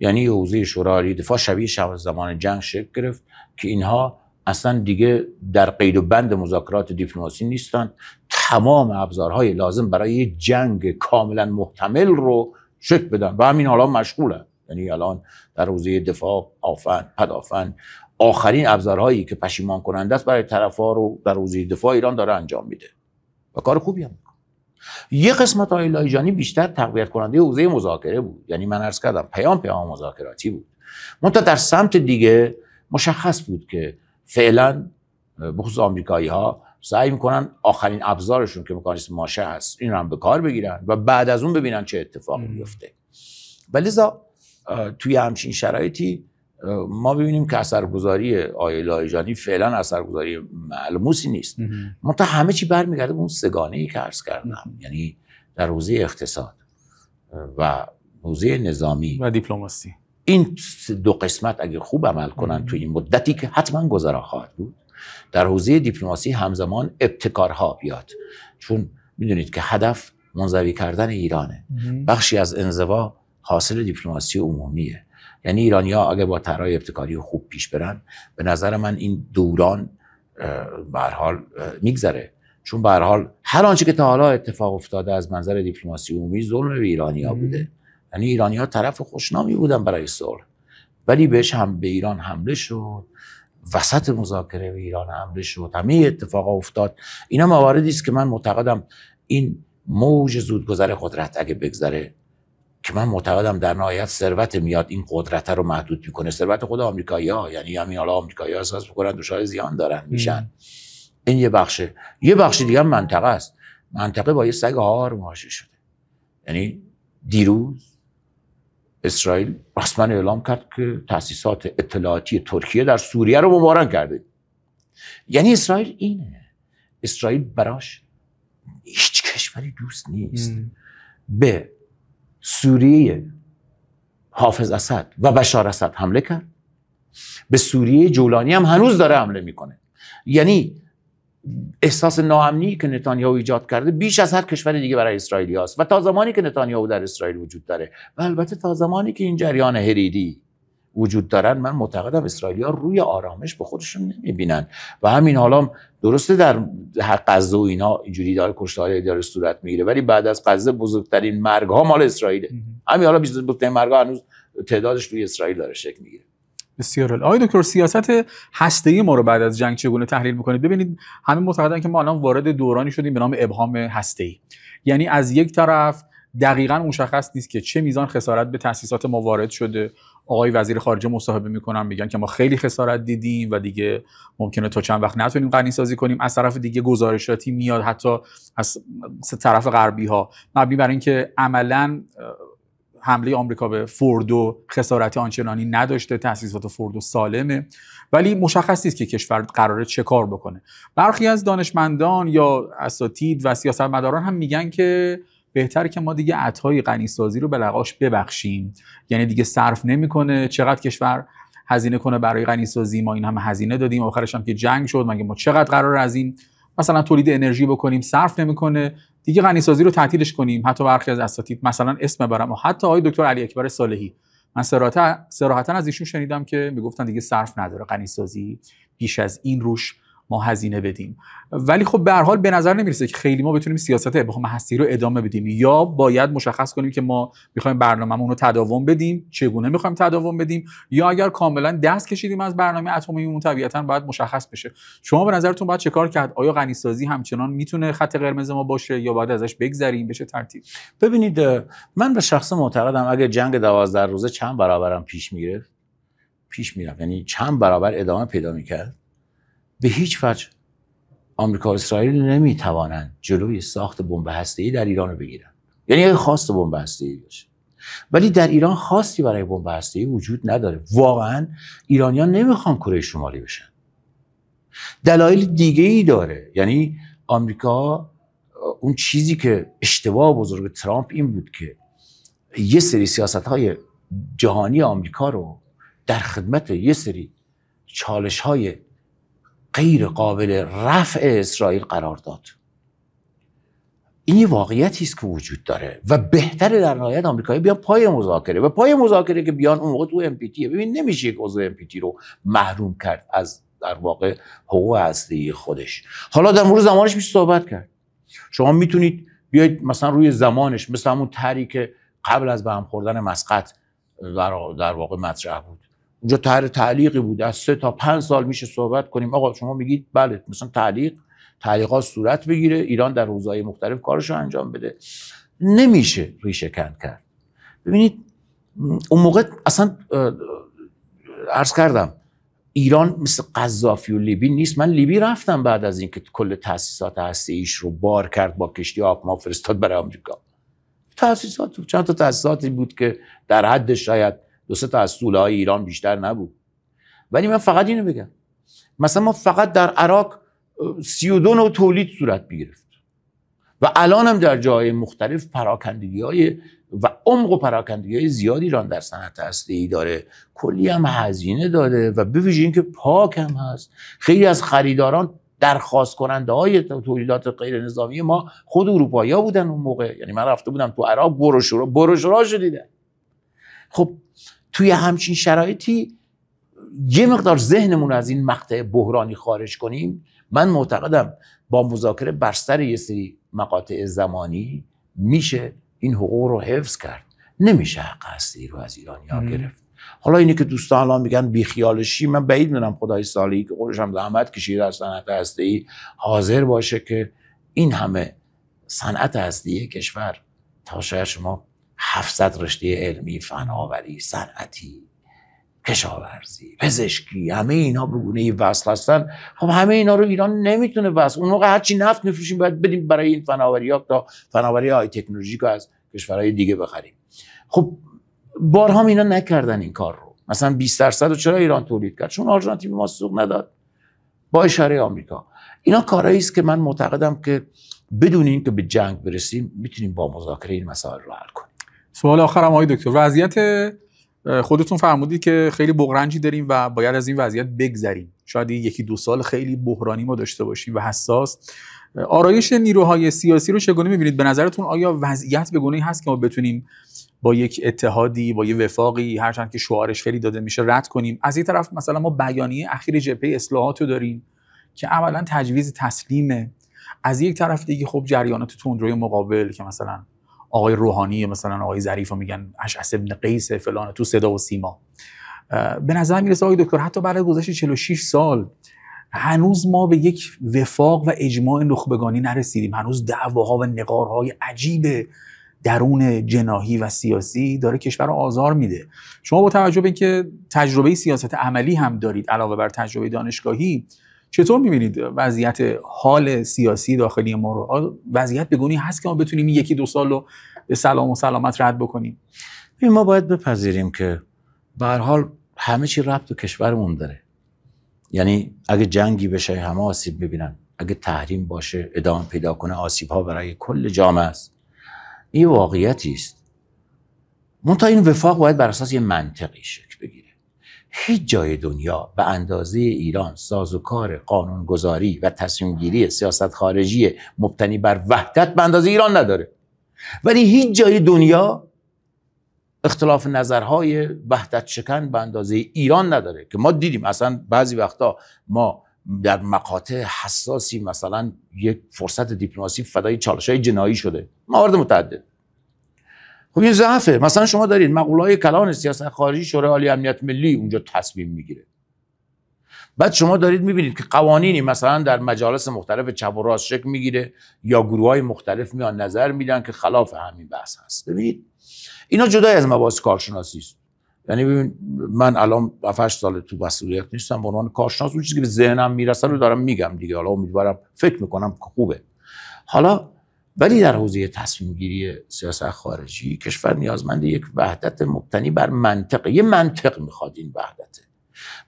یعنی حوزه شورای دفاع شبیه زمان جنگ شکل گرفت که اینها اصلا دیگه در قید و بند مذاکرات دیپلماسی نیستن، تمام ابزارهای لازم برای جنگ کاملا محتمل رو شکل بدن و همین حالا مشغولن. یعنی الان در حوزه دفاع آفن، پدافن، آخرین ابزارهایی که پشیمان کننده است برای طرف‌ها رو در حوزه دفاع ایران داره انجام میده و کار خوبی هم. یه قسمت آقای لاریجانی بیشتر تقویت کننده حوزه مذاکره بود، یعنی من عرض کردم پیام مذاکراتی بود. منتها در سمت دیگه مشخص بود که فعلا بخصوص آمریکایی‌ها سعی میکنن آخرین ابزارشون که مکانیسم ماشه هست این رو هم به کار بگیرن و بعد از اون ببینن چه اتفاقی میفته. ولیزا توی همچین شرایطی ما ببینیم که اثرگذاری آقای لاریجانی فعلا اثرگذاری ملموسی نیست. منتها همه چی برمیگرده به اون سگانه‌ای که عرض کردم، یعنی در حوزه اقتصاد و حوزه نظامی و دیپلماسی. این دو قسمت اگه خوب عمل کنن تو این مدتی که حتما گذرا خواهد بود، در حوزه دیپلماسی همزمان ابتکارها بیاد، چون میدونید که هدف منزوی کردن ایرانه. بخشی از انزوا حاصل دیپلماسی عمومیه. یعنی ایرانی‌ها اگه با طرح‌های ابتکاری خوب پیش برن، به نظر من این دوران به هر حال میگذره، چون به هر حال هر آنچه که تا حالا اتفاق افتاده از منظر دیپلماسی عمومی ظلم به ایرانی‌ها بوده. یعنی ایرانی‌ها طرف خوشنامی بودن برای صلح، ولی بهش هم به ایران حمله شد، وسط مذاکره به ایران حمله شد، همه اتفاقا افتاد. اینا مواردی است که من معتقدم این موج زودگذر قدرت اگه بگذره که من معتقدم در نهایت ثروت میاد این قدرت رو محدود میکنه، ثروت خود آمریکایی‌ها، یعنی همین حالا آمریکایی‌ها احساس میکنن دچار زیان دارن میشن. این یه بخشه. یه بخش دیگه هم منطقه است. منطقه با یه سگ هار مواجه شده. یعنی دیروز اسرائیل رسما اعلام کرد که تأسیسات اطلاعاتی ترکیه در سوریه رو بمباران کرده. یعنی اسرائیل اینه. اسرائیل براش هیچ کشوری دوست نیست. به سوریه حافظ اسد و بشار اسد حمله کرد، به سوریه جولانی هم هنوز داره حمله میکنه. یعنی احساس ناامنی که نتانیاهو ایجاد کرده بیش از هر کشور دیگه برای اسرائیلی هست و تا زمانی که نتانیاهو در اسرائیل وجود داره و البته تا زمانی که این جریان هریدی وجود دارن، من معتقدم اسرائیلی‌ها روی آرامش به خودشون نمیبینن و همین حالا درسته در غزه و اینا اینجوری داره کشتارهای داره صورت میگیره، ولی بعد از غزه بزرگترین مرگ‌ها مال اسرائیله. همین حالا بزرگترین مرگ‌ها هنوز تعدادش روی اسرائیل داره شکل میگیره. بسیار عالی. آقای دکتر، سیاست هسته‌ای ما رو بعد از جنگ چگونه تحلیل می‌کنید؟ ببینید همه معتقدن که ما الان وارد دورانی شدیم به نام ابهام هسته‌ای. یعنی از یک طرف دقیقاً مشخص نیست که چه میزان خسارت به تأسیسات ما وارد شده. آقای وزیر خارجه مصاحبه میکنن میگن که ما خیلی خسارت دیدیم و دیگه ممکنه تا چند وقت نتونیم غنی سازی کنیم. از طرف دیگه گزارشاتی میاد حتی از طرف غربی ها مبنی بر اینکه عملاً حمله آمریکا به فوردو خسارت آنچنانی نداشته، تأسیسات فوردو سالمه، ولی مشخص نیست که کشور قراره چه کار بکنه. برخی از دانشمندان یا اساتید و سیاستمداران هم میگن که بهتره که ما دیگه عطای غنیسازی رو به لغاش ببخشیم، یعنی دیگه صرف نمیکنه. چقدر کشور هزینه کنه برای غنیسازی؟ ما این همه هزینه دادیم، آخرش هم که جنگ شد مگه ما چقدر قرار از این مثلا تولید انرژی بکنیم؟ صرف نمیکنه، دیگه غنیسازی رو تعطیلش کنیم. حتی برخی از اساتید مثلا اسم برام حتی آقای دکتر علی اکبر صالحی، من صراحتا از ایشون شنیدم که میگفتن دیگه صرف نداره غنیسازی، بیش از این روش ما هزینه بدیم. ولی خب به هر حال به نظر نمیرسه که خیلی ما بتونیم سیاست ابهام هستی رو ادامه بدیم. یا باید مشخص کنیم که ما میخوایم برنامه‌مون رو تداوم بدیم، چگونه میخوایم تداوم بدیم، یا اگر کاملا دست کشیدیم از برنامه اتمیمون طبیعتاً باید مشخص بشه. شما به نظرتون باید چه کار کرد؟ آیا غنیسازی همچنان میتونه خط قرمز ما باشه یا باید ازش بگذریم؟ به چه ترتیب؟ ببینید، من به شخص معتقدم اگه جنگ 12 روزه چند برابرم پیش میرفت، یعنی چند برابر ادامه پیدا میکرد، به هیچ وجه آمریکا و اسرائیل نمیتوانند جلوی ساخت بمب هسته‌ای در ایران رو بگیرن. یعنی اگه خواست بمب هسته‌ای باشه، ولی در ایران خواستی برای بمب هسته‌ای وجود نداره. واقعا ایرانیان نمیخوان کره شمالی بشن. دلایل دیگه ای داره. یعنی آمریکا، اون چیزی که اشتباه بزرگ ترامپ این بود که یه سری سیاست‌های جهانی آمریکا رو در خدمت یه سری چالش‌های غیر قابل رفع اسرائیل قرار داد. این یه واقعیتی است که وجود داره و بهتره در نهایت آمریکایی بیان پای مذاکره، و پای مذاکره که بیان اون موقع تو NPT. ببین نمیشه یک عضو NPT رو محروم کرد از در واقع حقوق هسته‌ای خودش. حالا در مورد زمانش میشه صحبت کرد. شما میتونید بیاید مثلا روی زمانش، مثل همون طرحی که قبل از به هم خوردن مسقط در واقع مطرح بود، اونجا طرح تعلیقی بود، از 3 تا 5 سال میشه صحبت کنیم. آقا شما میگید بله مثلا تعلیقات صورت بگیره، ایران در حوزه‌های مختلف کارشو انجام بده. نمیشه ریشه کند کرد. ببینید اون موقع اصلا عرض کردم ایران مثل قذافی و لیبی نیست. من لیبی رفتم بعد از اینکه کل تأسیسات هسته‌ایش رو بار کرد با کشتی آبما فرستاد برای آمریکا. تأسیسات چند تا تأسیساتی بود که در حد شاید 2-3 تا از سوله‌های ایران بیشتر نبود. ولی من فقط اینو بگم، مثلا ما فقط در عراق 32 نوع تولید صورت می‌گرفت و الان هم در جای مختلف پراکندگی‌های و عمق و پراکندگی‌های زیادی ایران در صنعت هسته‌ای داره. کلی هم هزینه داده و به ویژه اینکه پاک هم هست. خیلی از خریداران درخواست کننده های تولیدات غیر نظامی ما خود اروپایی‌ها بودن اون موقع. یعنی من رفته بودم تو عراق، بروشوراشو دیدم. خب توی همچین شرایطی یه مقدار ذهنمون از این مقطع بحرانی خارج کنیم، من معتقدم با مذاکره بر سر یه سری مقاطع زمانی میشه این حقوق رو حفظ کرد. نمیشه حق هسته‌ای رو از ایرانی‌ها گرفت. حالا اینی که دوستان الان میگن بیخیالشی، من بعید میدونم خدای صالحی که خودش هم زحمت کشیده از صنعت هسته‌ای حاضر باشه که این همه صنعت هستی کشور تا شاید شما 700 رشته علمی، فناوری، صنعتی، کشاورزی، پزشکی، همه اینا به گونه‌ای وصل هستن. خب همه اینا رو ایران نمیتونه وصل. اون موقع هرچی نفت میفروشیم باید بدیم برای این فناوری‌ها تا فناوری های تکنولوژیک از کشورهای دیگه بخریم. خب بارها اینا نکردن این کار رو. مثلا 20% رو چرا ایران تولید کرد؟ چون آرژانتین به ما سوق نداد با اشاره آمریکا. اینا کارهایی است که من معتقدم که بدون این که به جنگ برسیم میتونیم با مذاکره این مسائل رو حل کنیم. سوال آخرم آقای دکتر، وضعیت خودتون فرمودید که خیلی بغرنجی داریم و باید از این وضعیت بگذریم. شاید یکی دو سال خیلی بحرانی ما داشته باشیم و حساس. آرایش نیروهای سیاسی رو چگونه می‌بینید؟ به نظرتون آیا وضعیت به گونه‌ای هست که ما بتونیم با یک اتحادی، با یک وفاقی، هرچند که شعارش خیلی داده میشه، رد کنیم؟ از این طرف مثلا ما بیانیه اخیر جبهه اصلاحات رو داریم که اولا تجویز تسلیمه، از یک طرف دیگه خب جریانات تندروی مقابل که مثلا آقای روحانی مثلا آقای ظریف میگن اشعث ابن قیس فلان تو صدا و سیما. به نظر میرسه آقای دکتر حتی بعد از گذشت 46 سال هنوز ما به یک وفاق و اجماع نخبگانی نرسیدیم. هنوز دعواها و نقارهای عجیب درون جناحی و سیاسی داره کشور رو آزار میده. شما با توجه به اینکه تجربه سیاست عملی هم دارید علاوه بر تجربه دانشگاهی، چطور می‌بینید وضعیت حال سیاسی داخلی ما رو؟ وضعیت به گونه‌ای هست که ما بتونیم یکی دو سال رو به سلام و سلامت رد بکنیم؟ ما باید بپذیریم که به هر حال همه چی ربط به کشورمون داره. یعنی اگه جنگی بشه همه آسیب می‌بینن، اگه تحریم باشه ادامه پیدا کنه آسیب‌ها برای کل جامعه است. این واقعیتی است. منتها این وفاق باید بر اساس یه منطقی شکل بگیره. هیچ جای دنیا به اندازه ایران سازوکار قانونگذاری و تصمیم گیری سیاست خارجی مبتنی بر وحدت به اندازه ایران نداره. ولی هیچ جای دنیا اختلاف نظرهای وحدت شکن به اندازه ایران نداره که ما دیدیم. اصلا بعضی وقتا ما در مقاطع حساسی مثلا یک فرصت دیپلماسی فدای چالش‌های جنایی شده، موارد متعدد. خب این ضعفه. مثلا شما دارید مقوله‌های کلان سیاست خارجی شورای عالی امنیت ملی اونجا تصمیم میگیره. بعد شما دارید میبینید که قوانینی مثلا در مجالس مختلف چپ و راست شکل میگیره یا گروه‌های مختلف میان نظر میدن که خلاف همین بحث هست. ببینید اینا جدای از مباحث کارشناسی است. یعنی ببین من الان 7 سال تو مسئولیت نیستم، به عنوان کارشناس اون چیزی که به ذهنم میرسه رو دارم میگم دیگه. حالا امیدوارم فکر میکنم که خوبه. حالا ولی در حوزه تصمیم گیری سیاست خارجی کشور نیازمند یک وحدت مبتنی بر منطق. یه منطق میخواد این وحدته.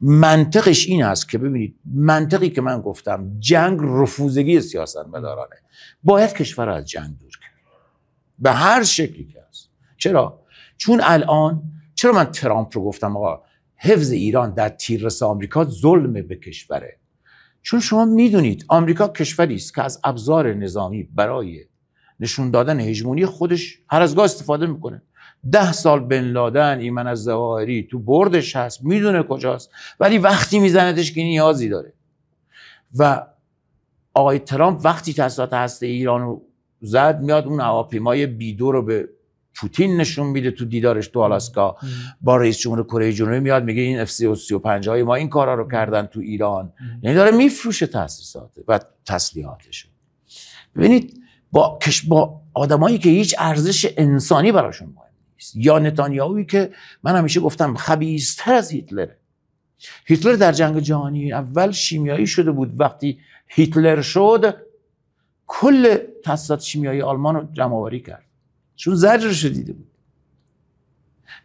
منطقش این است که ببینید منطقی که من گفتم جنگ رفوزگی سیاستمدارانه. باید کشور از جنگ دور کرد به هر شکلی که هست. چرا؟ چون الان چرا من ترامپ رو گفتم آقا حفظ ایران در تیررس آمریکا ظلم به کشوره؟ چون شما میدونید آمریکا کشوری است که از ابزار نظامی برای نشون دادن هژمونی خودش هر از گاه استفاده میکنه. 10 سال بن لادن ایمن الظواهری تو بردش هست، میدونه کجاست، ولی وقتی میزندش که نیازی داره. و آقای ترامپ وقتی تاسیسات هسته ایران رو زد میاد اون هواپیمای بیدو رو به پوتین نشون میده تو دیدارش تو آلاسکا. با رئیس جمهور کره جنوبی میاد میگه این F-35 های ما این کارا رو کردن تو ایران. یعنی داره میفروشه تاسیسات و تسلیحاتش. ببینید با آدمایی که هیچ ارزش انسانی براشون مهم نیست، یا نتانیاهویی که من همیشه گفتم خبیث‌تر از هیتلره. هیتلر در جنگ جهانی اول شیمیایی شده بود. وقتی هیتلر شد کل تاسیسات شیمیایی آلمان رو جمع‌آوری کرد چون زجرش دیده بود.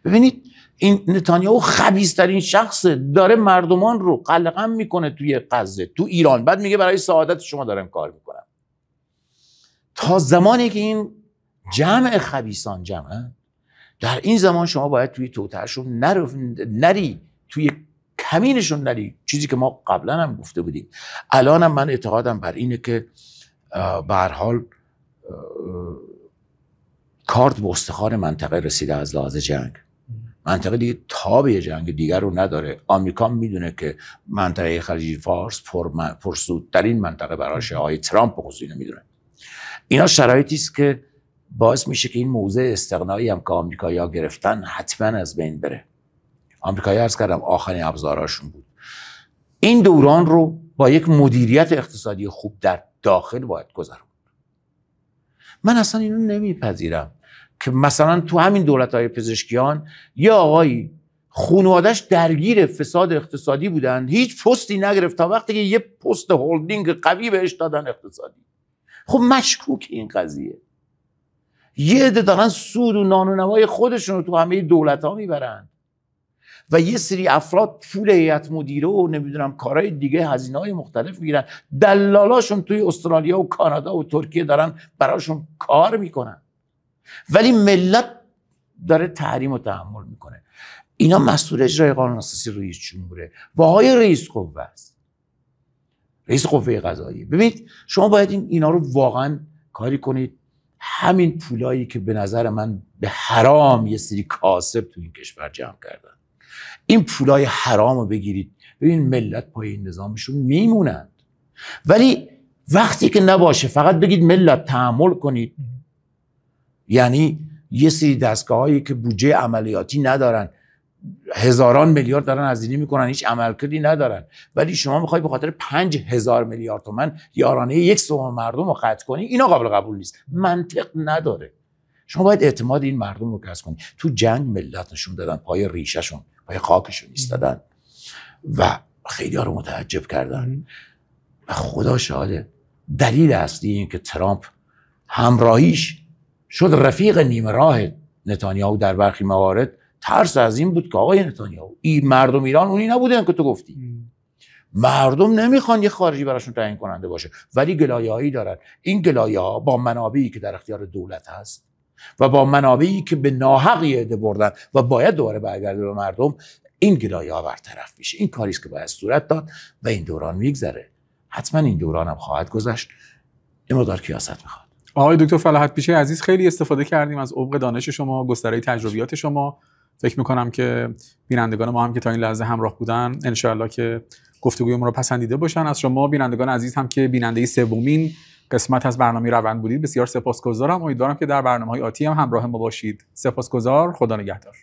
ببینید این نتانیاهو خبیث‌ترین شخصه، داره مردمان رو قلقم میکنه توی غزه تو ایران، بعد میگه برای سعادت شما دارم کار میکنم. تا زمانی که این جمع خبیثان جمعه، در این زمان شما باید توی توطئه‌شون نری، توی کمینشون نری، چیزی که ما قبلا هم گفته بودیم. الانم من اعتقادم بر اینه که به هر حال کارت به استخوان منطقه رسیده از لحاظ جنگ. منطقه دیگه تاب جنگ دیگر رو نداره. آمریکا میدونه که منطقه خلیج فارس پرسودترین منطقه براشه. آقای ترامپ به خصوص اینو میدونه. اینا شرایطی است که باعث میشه که این موضع استغنایی هم که آمریکایی‌ها گرفتن حتما از بین بره. آمریکایی‌ها عرض کردم آخرین ابزاراشون بود. این دوران رو با یک مدیریت اقتصادی خوب در داخل باید گذرون. من اصلا اینو نمیپذیرم که مثلا تو همین دولت‌های پزشکیان یه آقایی خانواده‌اش درگیر فساد اقتصادی بودن، هیچ پستی نگرفت تا وقتی که یه پست هولدینگ قوی بهش دادن اقتصادی. خب مشکوک این قضیه. یه عده دارن سود و نان و نوای خودشون رو تو همه دولت‌ها میبرن و یه سری افراد پول هیئت مدیره و نمیدونم کارهای دیگه هزینه‌های مختلف میگیرن. دلالاشون توی استرالیا و کانادا و ترکیه دارن براشون کار میکنن، ولی ملت داره تحریم و تحمل میکنه. اینا مسئول اجرای قانون اساسی رئیس جمهوره و آقای رئیس قوه است، رئیس قوه قضاییه. ببینید شما باید اینا رو واقعا کاری کنید. همین پولایی که به نظر من به حرام یه سری کاسب تو این کشور جمع کردن، این پولای حرام رو بگیرید. ببین ملت پای این نظامشون میمونند، ولی وقتی که نباشه فقط بگید ملت تحمل کنید. یعنی یه سری دستگاهایی که بودجه عملیاتی ندارن، هزاران میلیارد دارن هزینه میکنن، هیچ عملکردی ندارن، ولی شما میخوای به خاطر 5000 میلیارد تومان یارانه 1/3 مردم رو قطع کنی. اینا قابل قبول نیست، منطق نداره. شما باید اعتماد این مردم رو کسب کنی. تو جنگ ملت نشون دادن پای ریشه‌شون، پای خاکشون ایستادن و خیلی ها رو متعجب کردن. و خدا شاهده دلیل اصلی این که ترامپ همراهیش شد رفیق نیمه راه نتانیاهو در برخی موارد، ترس از این بود که آقای نتانیاهو این مردم ایران اونی نبودن که تو گفتی. مردم نمیخوان یه خارجی براشون تعیین کننده باشه، ولی گلایه‌هایی دارن. این گلایه‌ها با منابعی که در اختیار دولت هست و با منابعی که به ناحق عده بردن و باید دوباره برگرده به مردم، این گلایه‌ها برطرف میشه. این کاریست که باید صورت داد و این دوران میگذره. حتما این دوران هم خواهد گذشت. این مقدار کیاست میخواد. آقای دکتر فلاحت پیشه عزیز، خیلی استفاده کردیم از عمق دانش شما، گستره تجربیات شما. فکر میکنم که بینندگان ما هم که تا این لحظه همراه بودن انشاءالله که گفتگوی ما رو پسندیده باشن. از شما بینندگان عزیز هم که بیننده سومین قسمت از برنامه روند بودید بسیار سپاسگزارم. امیدوارم که در برنامه‌های آتی هم همراه ما باشید. سپاسگزار. خدا نگهدار.